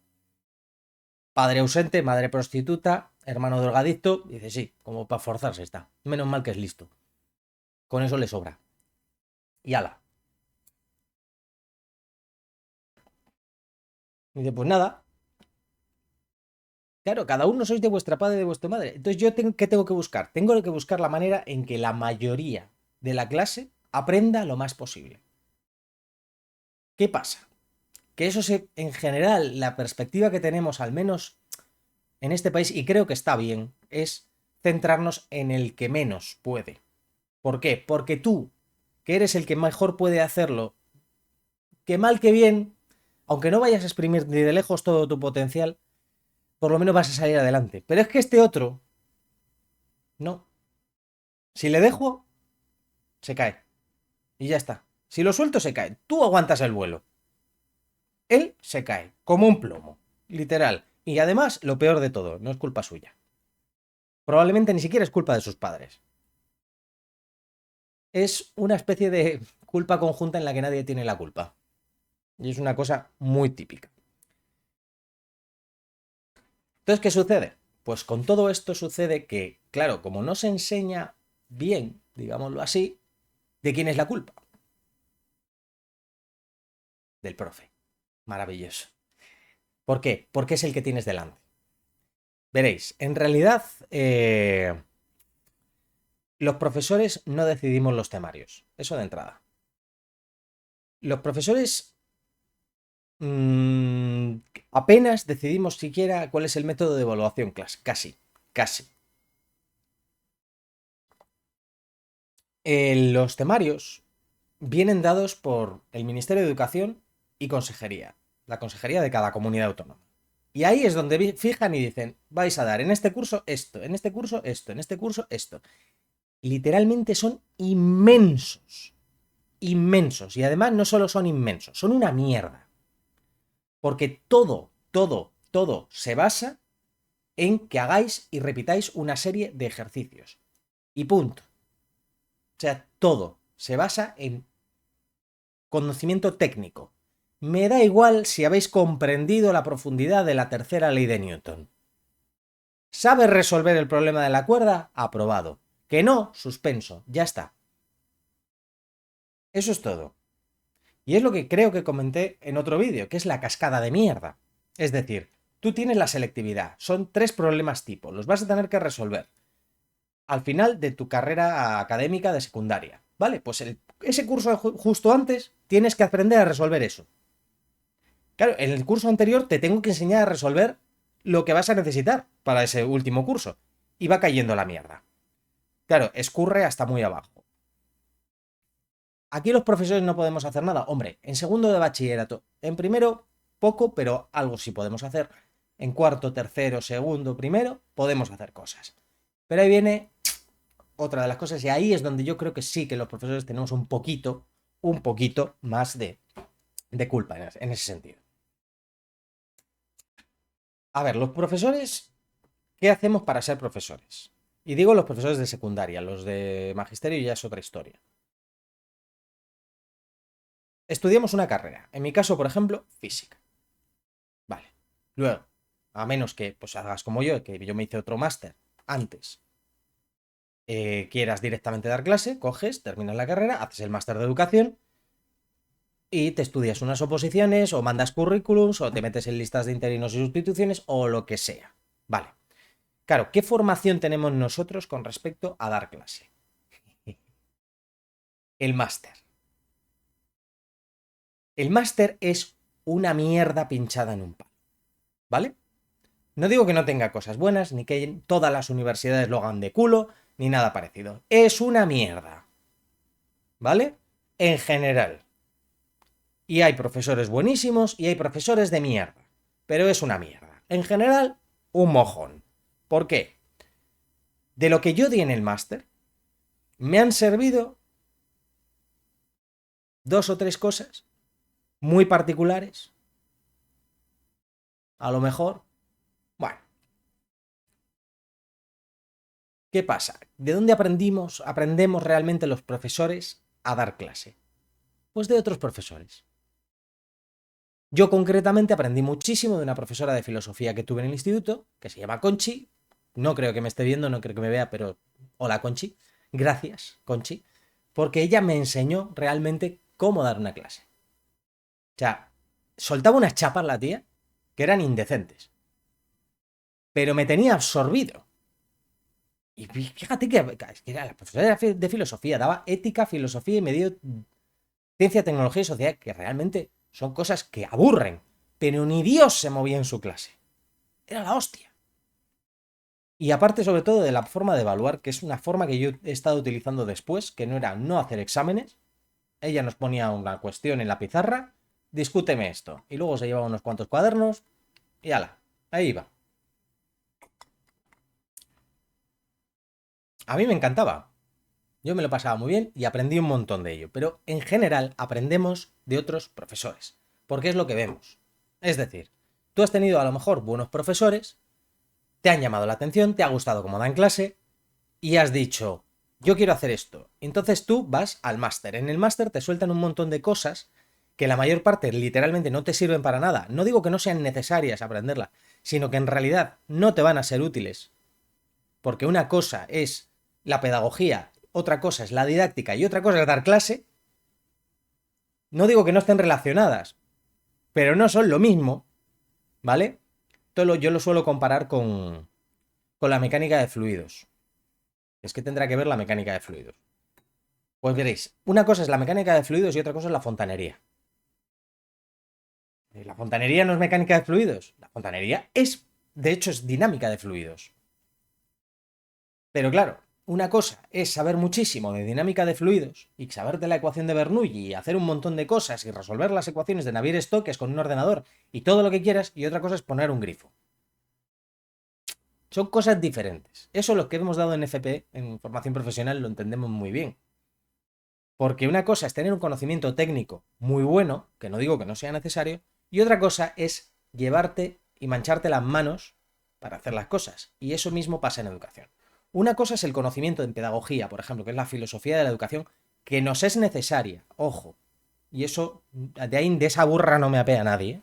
Padre ausente, madre prostituta, hermano drogadicto, dice sí, como para esforzarse está. Menos mal que es listo. Con eso le sobra. Y ala. Y dice, pues nada. Claro, cada uno sois de vuestra padre y de vuestra madre. Entonces, ¿qué tengo que buscar? Tengo que buscar la manera en que la mayoría de la clase aprenda lo más posible. ¿Qué pasa? Que eso se, en general, la perspectiva que tenemos, al menos en este país, y creo que está bien, es centrarnos en el que menos puede. ¿Por qué? Porque tú, que eres el que mejor puede hacerlo, que mal que bien, aunque no vayas a exprimir ni de lejos todo tu potencial, por lo menos vas a salir adelante. Pero es que este otro, no. Si le dejo, se cae. Y ya está. Si lo suelto, se cae. Tú aguantas el vuelo. Él se cae, como un plomo. Literal. Y además, lo peor de todo, no es culpa suya. Probablemente ni siquiera es culpa de sus padres. Es una especie de culpa conjunta en la que nadie tiene la culpa. Y es una cosa muy típica. Entonces, ¿qué sucede? Pues con todo esto sucede que, claro, como no se enseña bien, digámoslo así, ¿de quién es la culpa? Del profe. Maravilloso. ¿Por qué? Porque es el que tienes delante. Veréis, en realidad los profesores no decidimos los temarios. Eso de entrada. Los profesores apenas decidimos siquiera cuál es el método de evaluación clase. Casi, casi. Los temarios vienen dados por el Ministerio de Educación y Consejería. La consejería de cada comunidad autónoma. Y ahí es donde fijan y dicen, vais a dar en este curso esto, en este curso esto, en este curso esto. Literalmente son inmensos. Inmensos. Y además no solo son inmensos, son una mierda. Porque todo se basa en que hagáis y repitáis una serie de ejercicios. Y punto. O sea, todo se basa en conocimiento técnico. Me da igual si habéis comprendido la profundidad de la tercera ley de Newton. ¿Sabes resolver el problema de la cuerda? Aprobado. Que no, suspenso. Ya está. Eso es todo. Y es lo que creo que comenté en otro vídeo, que es la cascada de mierda. Es decir, tú tienes la selectividad. Son 3 problemas tipo. Los vas a tener que resolver al final de tu carrera académica de secundaria. ¿Vale? Pues ese curso justo antes tienes que aprender a resolver eso. Claro, en el curso anterior te tengo que enseñar a resolver lo que vas a necesitar para ese último curso. Y va cayendo la mierda. Claro, escurre hasta muy abajo. Aquí los profesores no podemos hacer nada. Hombre, en segundo de bachillerato. En primero, poco, pero algo sí podemos hacer. En cuarto, tercero, segundo, primero, podemos hacer cosas. Pero ahí viene otra de las cosas y ahí es donde yo creo que sí que los profesores tenemos un poquito más de culpa en ese sentido. A ver, los profesores, ¿qué hacemos para ser profesores? Y digo los profesores de secundaria, los de magisterio ya es otra historia. Estudiamos una carrera, en mi caso, por ejemplo, física. Vale. Luego, a menos que pues hagas como yo, que yo me hice otro máster antes, quieras directamente dar clase, coges, terminas la carrera, haces el máster de educación y te estudias unas oposiciones o mandas currículums o te metes en listas de interinos y sustituciones o lo que sea. Vale. Claro, ¿qué formación tenemos nosotros con respecto a dar clase? El máster. El máster es una mierda pinchada en un palo. ¿Vale? No digo que no tenga cosas buenas, ni que todas las universidades lo hagan de culo, ni nada parecido. Es una mierda. ¿Vale? En general. Y hay profesores buenísimos y hay profesores de mierda. Pero es una mierda. En general, un mojón. ¿Por qué? De lo que yo di en el máster, me han servido dos o tres cosas muy particulares. A lo mejor. Bueno. ¿Qué pasa? ¿De dónde aprendemos realmente los profesores a dar clase? Pues de otros profesores. Yo concretamente aprendí muchísimo de una profesora de filosofía que tuve en el instituto, que se llama Conchi. No creo que me esté viendo, no creo que me vea, pero hola Conchi. Gracias, Conchi. Porque ella me enseñó realmente cómo dar una clase. O sea, soltaba unas chapas la tía que eran indecentes. Pero me tenía absorbido. Y fíjate que era la profesora de filosofía, daba ética, filosofía y me dio ciencia, tecnología y sociedad, que realmente son cosas que aburren. Pero ni Dios se movía en su clase. Era la hostia. Y aparte, sobre todo, de la forma de evaluar, que es una forma que yo he estado utilizando después, que no era no hacer exámenes. Ella nos ponía una cuestión en la pizarra, discúteme esto. Y luego se llevaba unos cuantos cuadernos y ala, ahí iba. A mí me encantaba. Yo me lo pasaba muy bien y aprendí un montón de ello. Pero en general aprendemos de otros profesores. Porque es lo que vemos. Es decir, tú has tenido a lo mejor buenos profesores, te han llamado la atención, te ha gustado cómo dan clase y has dicho, yo quiero hacer esto. Entonces tú vas al máster. En el máster te sueltan un montón de cosas que la mayor parte literalmente no te sirven para nada. No digo que no sean necesarias aprenderla, sino que en realidad no te van a ser útiles. Porque una cosa es la pedagogía, otra cosa es la didáctica y otra cosa es dar clase. No digo que no estén relacionadas, pero no son lo mismo, ¿vale? Yo lo suelo comparar con la mecánica de fluidos. Es que tendrá que ver la mecánica de fluidos. Pues veréis, una cosa es la mecánica de fluidos y otra cosa es la fontanería. La fontanería no es mecánica de fluidos. La fontanería es, de hecho, es dinámica de fluidos. Pero claro, una cosa es saber muchísimo de dinámica de fluidos y saberte la ecuación de Bernoulli y hacer un montón de cosas y resolver las ecuaciones de Navier-Stokes con un ordenador y todo lo que quieras, y otra cosa es poner un grifo. Son cosas diferentes. Eso lo que hemos dado en FP, en formación profesional, lo entendemos muy bien. Porque una cosa es tener un conocimiento técnico muy bueno, que no digo que no sea necesario, y otra cosa es llevarte y mancharte las manos para hacer las cosas. Y eso mismo pasa en educación. Una cosa es el conocimiento en pedagogía, por ejemplo, que es la filosofía de la educación, que nos es necesaria, ojo. Y eso, de esa burra no me apea nadie.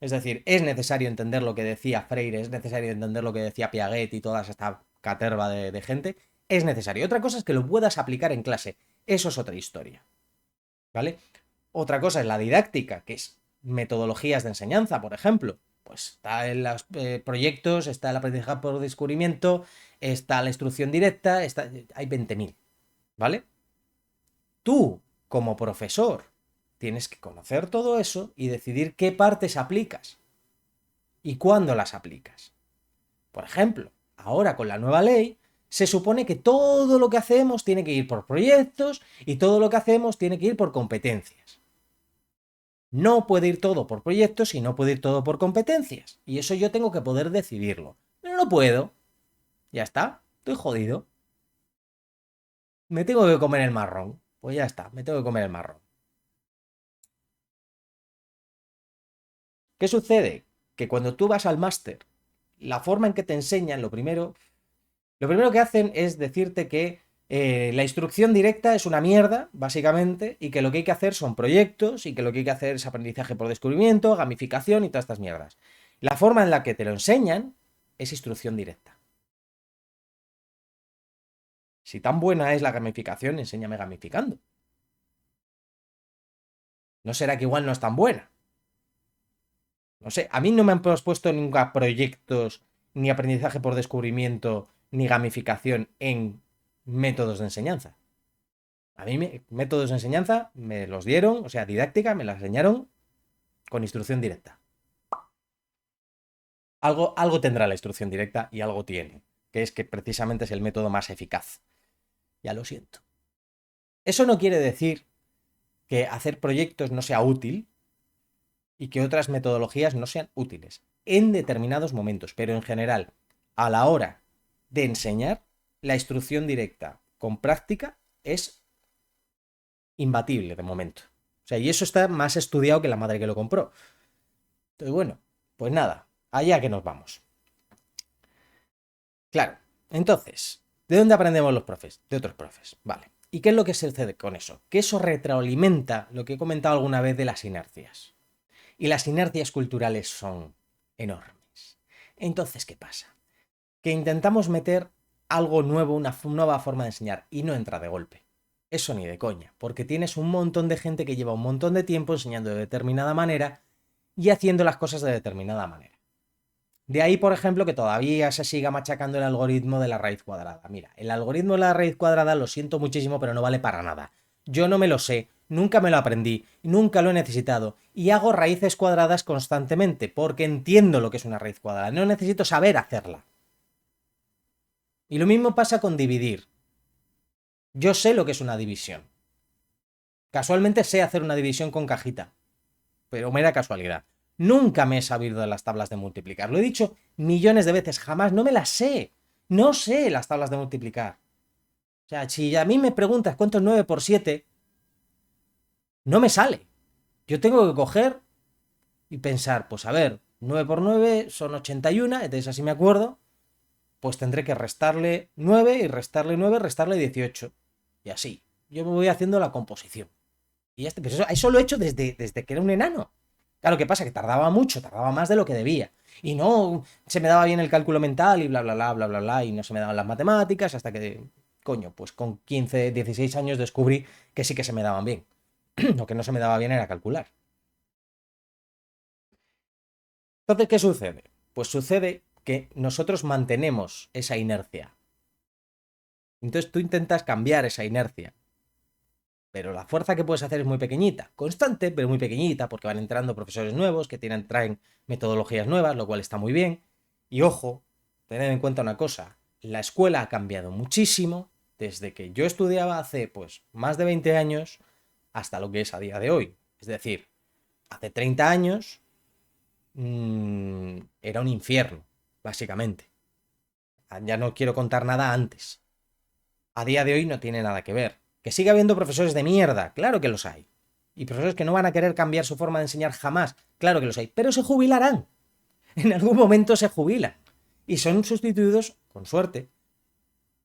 Es decir, es necesario entender lo que decía Freire, es necesario entender lo que decía Piaget y toda esta caterva de gente. Es necesario. Otra cosa es que lo puedas aplicar en clase. Eso es otra historia. ¿Vale? Otra cosa es la didáctica, que es metodologías de enseñanza, por ejemplo. Pues está en los proyectos, está el aprendizaje por descubrimiento, está la instrucción directa, hay 20.000. ¿Vale? Tú, como profesor, tienes que conocer todo eso y decidir qué partes aplicas y cuándo las aplicas. Por ejemplo, ahora con la nueva ley, se supone que todo lo que hacemos tiene que ir por proyectos y todo lo que hacemos tiene que ir por competencias. No puede ir todo por proyectos y no puede ir todo por competencias. Y eso yo tengo que poder decidirlo. Pero no puedo. Ya está. Estoy jodido. Me tengo que comer el marrón. Pues ya está. Me tengo que comer el marrón. ¿Qué sucede? Que cuando tú vas al máster, la forma en que te enseñan, lo primero que hacen es decirte que la instrucción directa es una mierda, básicamente, y que lo que hay que hacer son proyectos, y que lo que hay que hacer es aprendizaje por descubrimiento, gamificación y todas estas mierdas. La forma en la que te lo enseñan es instrucción directa. Si tan buena es la gamificación, enséñame gamificando. ¿No será que igual no es tan buena? No sé, a mí no me han propuesto nunca proyectos, ni aprendizaje por descubrimiento, ni gamificación en métodos de enseñanza. A mí métodos de enseñanza me los dieron, o sea, didáctica, me la enseñaron con instrucción directa. Algo tendrá la instrucción directa y algo tiene. que es que precisamente es el método más eficaz. Ya lo siento. Eso no quiere decir que hacer proyectos no sea útil y que otras metodologías no sean útiles en determinados momentos, pero en general, a la hora de enseñar, la instrucción directa con práctica es imbatible de momento. O sea, y eso está más estudiado que la madre que lo compró. Entonces, bueno, pues nada, allá que nos vamos. Claro, entonces, ¿de dónde aprendemos los profes? De otros profes, vale. ¿Y qué es lo que sucede con eso? Que eso retroalimenta lo que he comentado alguna vez de las inercias. Y las inercias culturales son enormes. Entonces, ¿qué pasa? Que intentamos meter algo nuevo, una nueva forma de enseñar, y no entra de golpe. Eso ni de coña, porque tienes un montón de gente que lleva un montón de tiempo enseñando de determinada manera y haciendo las cosas de determinada manera. De ahí, por ejemplo, que todavía se siga machacando el algoritmo de la raíz cuadrada. Mira, el algoritmo de la raíz cuadrada lo siento muchísimo, pero no vale para nada. Yo no me lo sé, nunca me lo aprendí, nunca lo he necesitado y hago raíces cuadradas constantemente porque entiendo lo que es una raíz cuadrada, no necesito saber hacerla. Y lo mismo pasa con dividir. Yo sé lo que es una división. Casualmente sé hacer una división con cajita, pero mera casualidad. Nunca me he sabido de las tablas de multiplicar. Lo he dicho millones de veces, jamás, no me las sé. No sé las tablas de multiplicar. O sea, si a mí me preguntas cuánto es 9 por 7, no me sale. Yo tengo que coger y pensar, pues a ver, 9 por 9 son 81, entonces así me acuerdo, pues tendré que restarle 9 y restarle 9, restarle 18. Y así. Yo me voy haciendo la composición. Y ya está. Pues eso lo he hecho desde que era un enano. Claro, ¿qué pasa? Que tardaba mucho, tardaba más de lo que debía. Y no se me daba bien el cálculo mental y bla, bla, bla, bla, bla, bla, y no se me daban las matemáticas hasta que, coño, pues con 15, 16 años descubrí que sí que se me daban bien. Lo que no se me daba bien era calcular. Entonces, ¿qué sucede? Pues sucede que nosotros mantenemos esa inercia. Entonces tú intentas cambiar esa inercia. Pero la fuerza que puedes hacer es muy pequeñita, constante, pero muy pequeñita, porque van entrando profesores nuevos que traen metodologías nuevas, lo cual está muy bien. Y ojo, tened en cuenta una cosa, la escuela ha cambiado muchísimo desde que yo estudiaba hace pues más de 20 años hasta lo que es a día de hoy. Es decir, hace 30 años era un infierno, básicamente. Ya no quiero contar nada antes. A día de hoy no tiene nada que ver. Que siga habiendo profesores de mierda, claro que los hay. Y profesores que no van a querer cambiar su forma de enseñar jamás, claro que los hay. Pero se jubilarán. En algún momento se jubilan. Y son sustituidos, con suerte,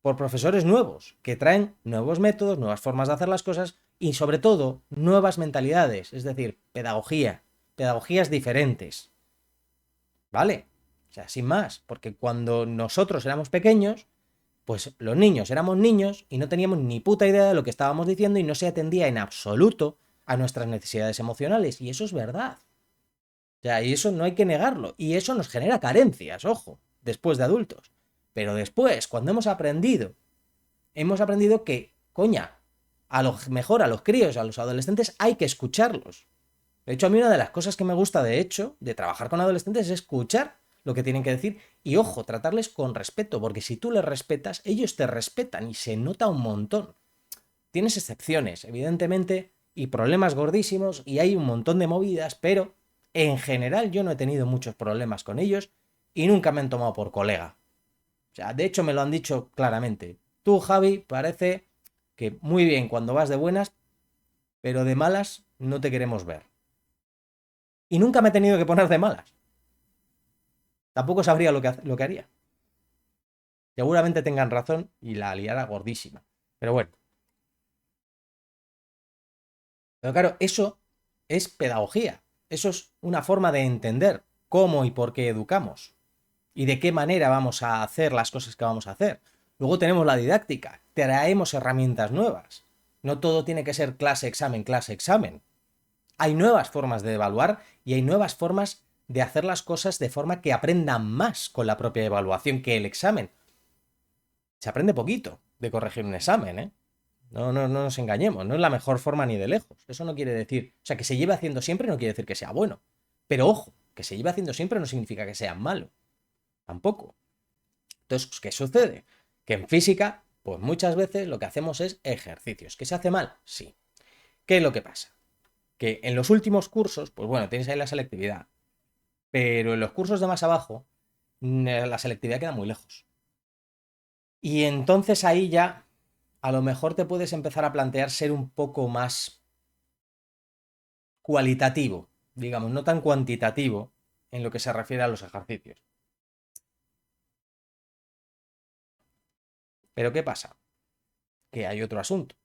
por profesores nuevos, que traen nuevos métodos, nuevas formas de hacer las cosas y sobre todo nuevas mentalidades, es decir, pedagogía, pedagogías diferentes. ¿Vale? O sea, sin más, porque cuando nosotros éramos pequeños, pues los niños éramos niños y no teníamos ni puta idea de lo que estábamos diciendo y no se atendía en absoluto a nuestras necesidades emocionales. Y eso es verdad. O sea, y eso no hay que negarlo. Y eso nos genera carencias, ojo, después de adultos. Pero después, cuando hemos aprendido que, coña, a lo mejor a los críos, a los adolescentes, hay que escucharlos. De hecho, a mí una de las cosas que me gusta, de hecho, de trabajar con adolescentes es escuchar lo que tienen que decir y, ojo, tratarles con respeto, porque si tú les respetas, ellos te respetan y se nota un montón. Tienes excepciones, evidentemente, y problemas gordísimos y hay un montón de movidas, pero en general yo no he tenido muchos problemas con ellos y nunca me han tomado por colega. O sea, de hecho me lo han dicho claramente. Tú, Javi, parece que muy bien cuando vas de buenas, pero de malas no te queremos ver. Y nunca me he tenido que poner de malas. Tampoco sabría lo que haría. Seguramente tengan razón y la liara gordísima. Pero bueno. Pero claro, eso es pedagogía. Eso es una forma de entender cómo y por qué educamos. Y de qué manera vamos a hacer las cosas que vamos a hacer. Luego tenemos la didáctica. Traemos herramientas nuevas. No todo tiene que ser clase, examen, clase, examen. Hay nuevas formas de evaluar y hay nuevas formas de hacer las cosas de forma que aprendan más con la propia evaluación que el examen. Se aprende poquito de corregir un examen, ¿eh? No nos engañemos, no es la mejor forma ni de lejos. Eso no quiere decir, o sea, que se lleve haciendo siempre no quiere decir que sea bueno. Pero ojo, que se lleve haciendo siempre no significa que sea malo. Tampoco. Entonces, ¿qué sucede? Que en física, pues muchas veces lo que hacemos es ejercicios. ¿Que se hace mal? Sí. ¿Qué es lo que pasa? Que en los últimos cursos, pues bueno, tienes ahí la selectividad, pero en los cursos de más abajo, la selectividad queda muy lejos. Y entonces ahí ya, a lo mejor te puedes empezar a plantear ser un poco más cualitativo, digamos, no tan cuantitativo en lo que se refiere a los ejercicios. Pero ¿qué pasa? Que hay otro asunto.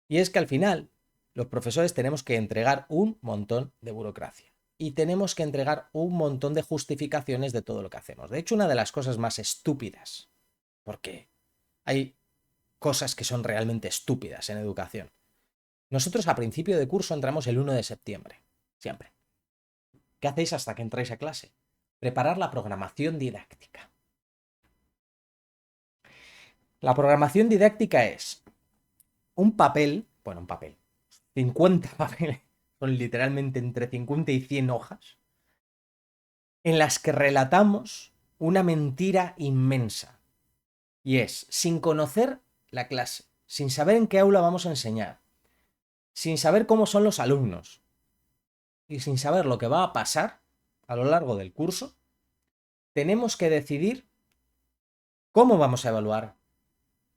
Y es que al final, los profesores tenemos que entregar un montón de burocracia. Y tenemos que entregar un montón de justificaciones de todo lo que hacemos. De hecho, una de las cosas más estúpidas, porque hay cosas que son realmente estúpidas en educación. Nosotros a principio de curso entramos el 1 de septiembre, siempre. ¿Qué hacéis hasta que entráis a clase? Preparar la programación didáctica. La programación didáctica es un papel, bueno, un papel, 50 papeles, son literalmente entre 50 y 100 hojas, en las que relatamos una mentira inmensa. Y es, sin conocer la clase, sin saber en qué aula vamos a enseñar, sin saber cómo son los alumnos y sin saber lo que va a pasar a lo largo del curso, tenemos que decidir cómo vamos a evaluar,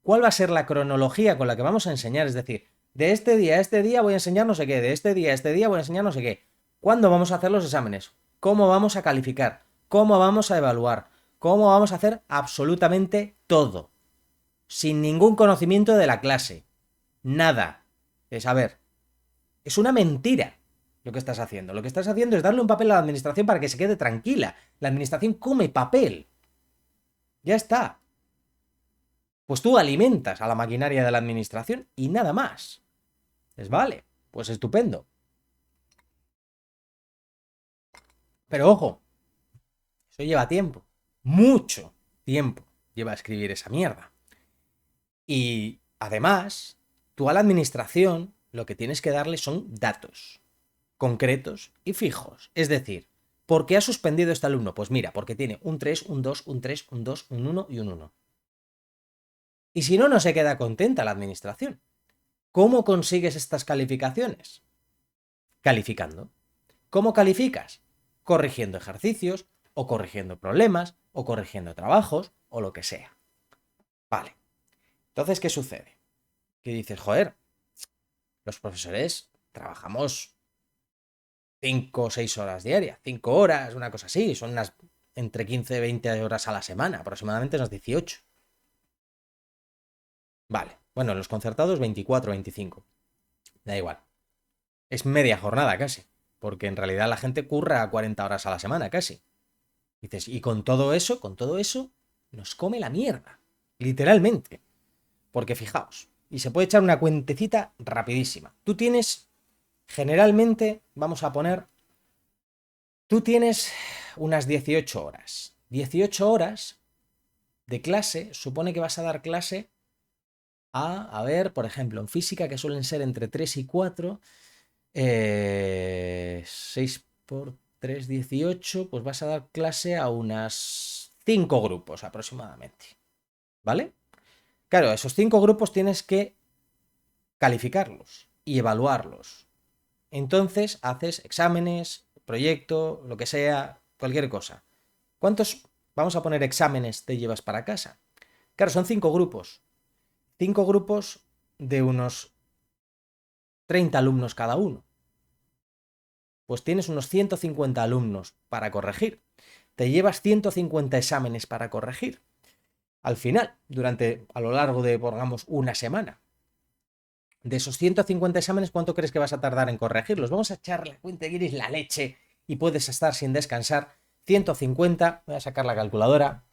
cuál va a ser la cronología con la que vamos a enseñar, es decir, de este día a este día voy a enseñar no sé qué, de este día a este día voy a enseñar no sé qué, cuándo vamos a hacer los exámenes, cómo vamos a calificar, cómo vamos a evaluar, cómo vamos a hacer absolutamente todo, sin ningún conocimiento de la clase, nada. Es, a ver, es una mentira lo que estás haciendo. Lo que estás haciendo es darle un papel a la administración para que se quede tranquila. La administración come papel. Ya está. Pues tú alimentas a la maquinaria de la administración y nada más. Es vale, pues estupendo. Pero ojo, eso lleva tiempo. Mucho tiempo lleva a escribir esa mierda. Y además, tú a la administración lo que tienes que darle son datos concretos y fijos. Es decir, ¿por qué ha suspendido este alumno? Pues mira, porque tiene un 3, un 2, un 3, un 2, un 1 y un 1. Y si no, no se queda contenta la administración. ¿Cómo consigues estas calificaciones? Calificando. ¿Cómo calificas? Corrigiendo ejercicios, o corrigiendo problemas, o corrigiendo trabajos, o lo que sea. Vale. Entonces, ¿qué sucede? Que dices, joder, los profesores trabajamos 5 o 6 horas diarias, 5 horas, una cosa así, son unas entre 15 y 20 horas a la semana, aproximadamente unas 18. Vale, bueno, los concertados 24, 25, da igual. Es media jornada casi, porque en realidad la gente curra a 40 horas a la semana casi. Dices, y con todo eso, nos come la mierda, literalmente. Porque fijaos, y se puede echar una cuentecita rapidísima. Tú tienes, generalmente, vamos a poner, tú tienes unas 18 horas. 18 horas de clase supone que vas a dar clase a ver, por ejemplo, en física, que suelen ser entre 3 y 4, 6 por 3, 18, pues vas a dar clase a unas 5 grupos aproximadamente. ¿Vale? Claro, esos 5 grupos tienes que calificarlos y evaluarlos. Entonces haces exámenes, proyecto, lo que sea, cualquier cosa. ¿Cuántos, vamos a poner exámenes, te llevas para casa? Claro, son 5 grupos. 5 grupos de unos 30 alumnos cada uno. Pues tienes unos 150 alumnos para corregir. Te llevas 150 exámenes para corregir. Al final, a lo largo de, pongamos, una semana. De esos 150 exámenes, ¿cuánto crees que vas a tardar en corregirlos? Vamos a echar la cuenta que eres la leche y puedes estar sin descansar. 150, voy a sacar la calculadora.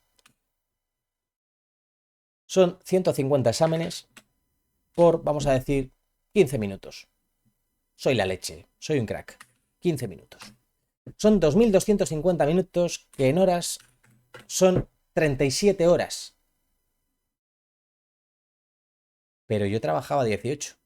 Son 150 exámenes por, vamos a decir, 15 minutos. Soy la leche, soy un crack. 15 minutos. Son 2.250 minutos, que en horas son 37 horas. Pero yo trabajaba 18.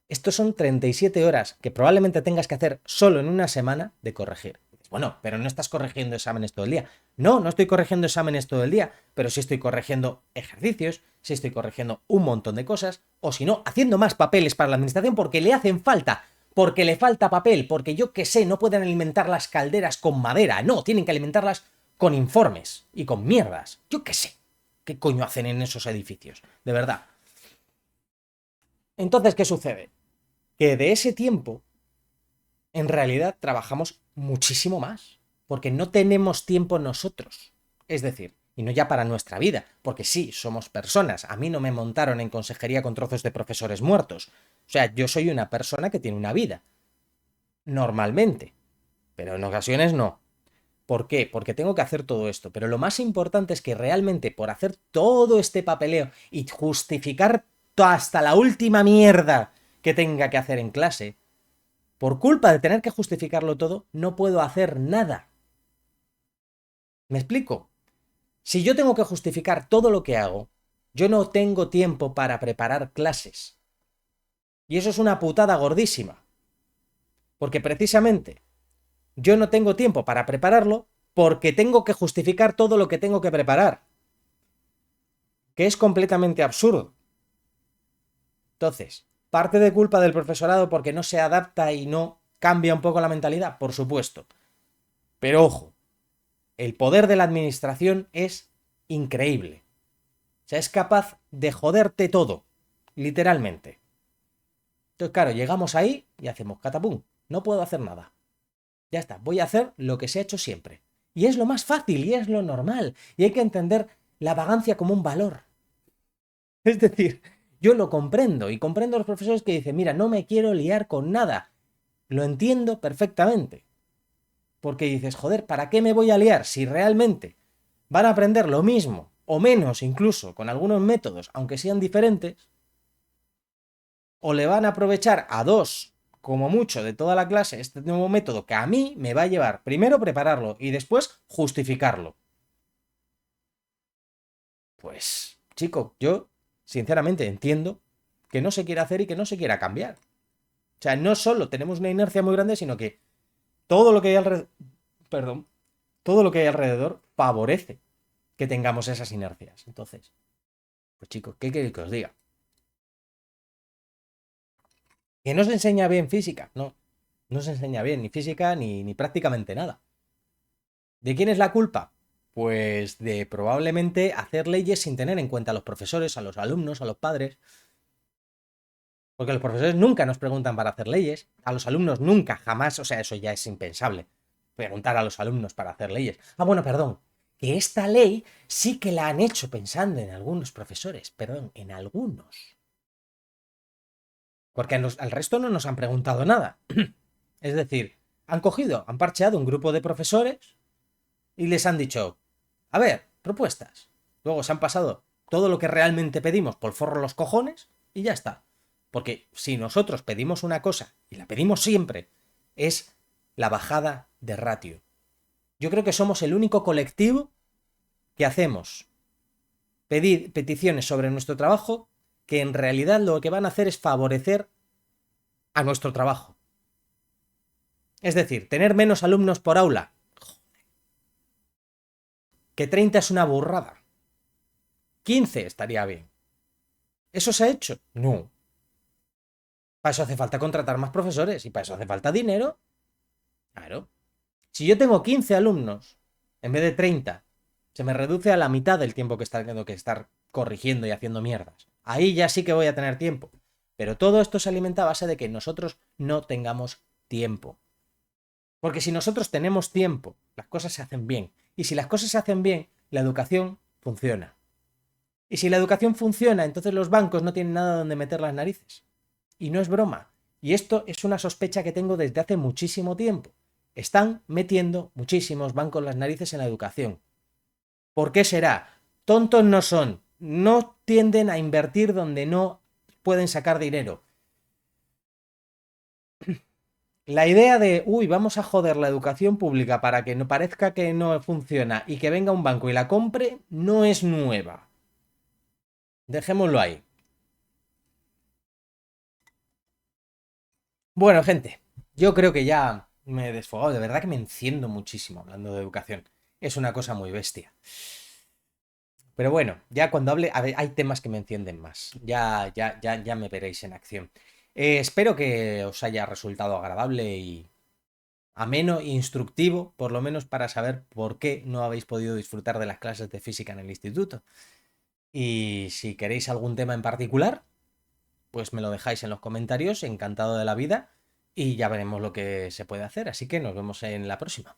Estos son 37 horas que probablemente tengas que hacer solo en una semana de corregir. Bueno, pero no estás corrigiendo exámenes todo el día. No, no estoy corrigiendo exámenes todo el día, pero sí estoy corrigiendo ejercicios, sí estoy corrigiendo un montón de cosas, o si no, haciendo más papeles para la administración porque le hacen falta, porque le falta papel, porque yo qué sé, no pueden alimentar las calderas con madera, no, tienen que alimentarlas con informes y con mierdas. Yo qué sé, qué coño hacen en esos edificios, de verdad. Entonces, ¿qué sucede? Que de ese tiempo en realidad trabajamos muchísimo más, porque no tenemos tiempo nosotros. Es decir, y no ya para nuestra vida, porque sí, somos personas. A mí no me montaron en consejería con trozos de profesores muertos. O sea, yo soy una persona que tiene una vida. Normalmente. Pero en ocasiones no. ¿Por qué? Porque tengo que hacer todo esto. Pero lo más importante es que realmente por hacer todo este papeleo y justificar hasta la última mierda que tenga que hacer en clase, por culpa de tener que justificarlo todo, no puedo hacer nada. ¿Me explico? Si yo tengo que justificar todo lo que hago, yo no tengo tiempo para preparar clases. Y eso es una putada gordísima. Porque precisamente yo no tengo tiempo para prepararlo porque tengo que justificar todo lo que tengo que preparar. Que es completamente absurdo. Entonces, parte de culpa del profesorado porque no se adapta y no cambia un poco la mentalidad, por supuesto. Pero ojo, el poder de la administración es increíble. O sea, es capaz de joderte todo, literalmente. Entonces, claro, llegamos ahí y hacemos catapum. No puedo hacer nada. Ya está, voy a hacer lo que se ha hecho siempre. Y es lo más fácil y es lo normal. Y hay que entender la vagancia como un valor. Es decir, yo lo comprendo y comprendo a los profesores que dicen, mira, no me quiero liar con nada. Lo entiendo perfectamente. Porque dices, joder, ¿para qué me voy a liar si realmente van a aprender lo mismo o menos incluso con algunos métodos, aunque sean diferentes? O le van a aprovechar a dos, como mucho, de toda la clase este nuevo método que a mí me va a llevar primero prepararlo y después justificarlo. Pues, chico, yo sinceramente entiendo que no se quiera hacer y que no se quiera cambiar. O sea, no solo tenemos una inercia muy grande, sino que todo lo que hay alrededor, perdón, todo lo que hay alrededor favorece que tengamos esas inercias. Entonces, pues chicos, ¿qué queréis que os diga? Que no se enseña bien física, no, no se enseña bien ni física ni prácticamente nada. ¿De quién es la culpa? Pues de probablemente hacer leyes sin tener en cuenta a los profesores, a los alumnos, a los padres. Porque los profesores nunca nos preguntan para hacer leyes, a los alumnos nunca, jamás, o sea, eso ya es impensable. Preguntar a los alumnos para hacer leyes. Ah, bueno, perdón, que esta ley sí que la han hecho pensando en algunos profesores, perdón, en algunos. Porque al resto no nos han preguntado nada. Es decir, han cogido, han parcheado un grupo de profesores y les han dicho, a ver, propuestas. Luego se han pasado todo lo que realmente pedimos por forro los cojones y ya está. Porque si nosotros pedimos una cosa, y la pedimos siempre, es la bajada de ratio. Yo creo que somos el único colectivo que hacemos pedir peticiones sobre nuestro trabajo que en realidad lo que van a hacer es favorecer a nuestro trabajo. Es decir, tener menos alumnos por aula. Que 30 es una burrada. 15 estaría bien. ¿Eso se ha hecho? No. Para eso hace falta contratar más profesores y para eso hace falta dinero. Claro. Si yo tengo 15 alumnos en vez de 30, se me reduce a la mitad del tiempo que tengo que estar corrigiendo y haciendo mierdas. Ahí ya sí que voy a tener tiempo. Pero todo esto se alimenta a base de que nosotros no tengamos tiempo. Porque si nosotros tenemos tiempo, las cosas se hacen bien. Y si las cosas se hacen bien, la educación funciona. Y si la educación funciona, entonces los bancos no tienen nada donde meter las narices. Y no es broma. Y esto es una sospecha que tengo desde hace muchísimo tiempo. Están metiendo muchísimos bancos las narices en la educación. ¿Por qué será? Tontos no son. No tienden a invertir donde no pueden sacar dinero. La idea de, uy, vamos a joder la educación pública para que no parezca que no funciona y que venga un banco y la compre, no es nueva. Dejémoslo ahí. Bueno, gente, yo creo que ya Me he desfogado, de verdad que me enciendo muchísimo hablando de educación. Es una cosa muy bestia. Pero bueno, ya cuando hable, a ver, hay temas que me encienden más. Ya me veréis en acción. Espero que os haya resultado agradable y ameno e instructivo, por lo menos para saber por qué no habéis podido disfrutar de las clases de física en el instituto. Y si queréis algún tema en particular, pues me lo dejáis en los comentarios, encantado de la vida, y ya veremos lo que se puede hacer. Así que nos vemos en la próxima.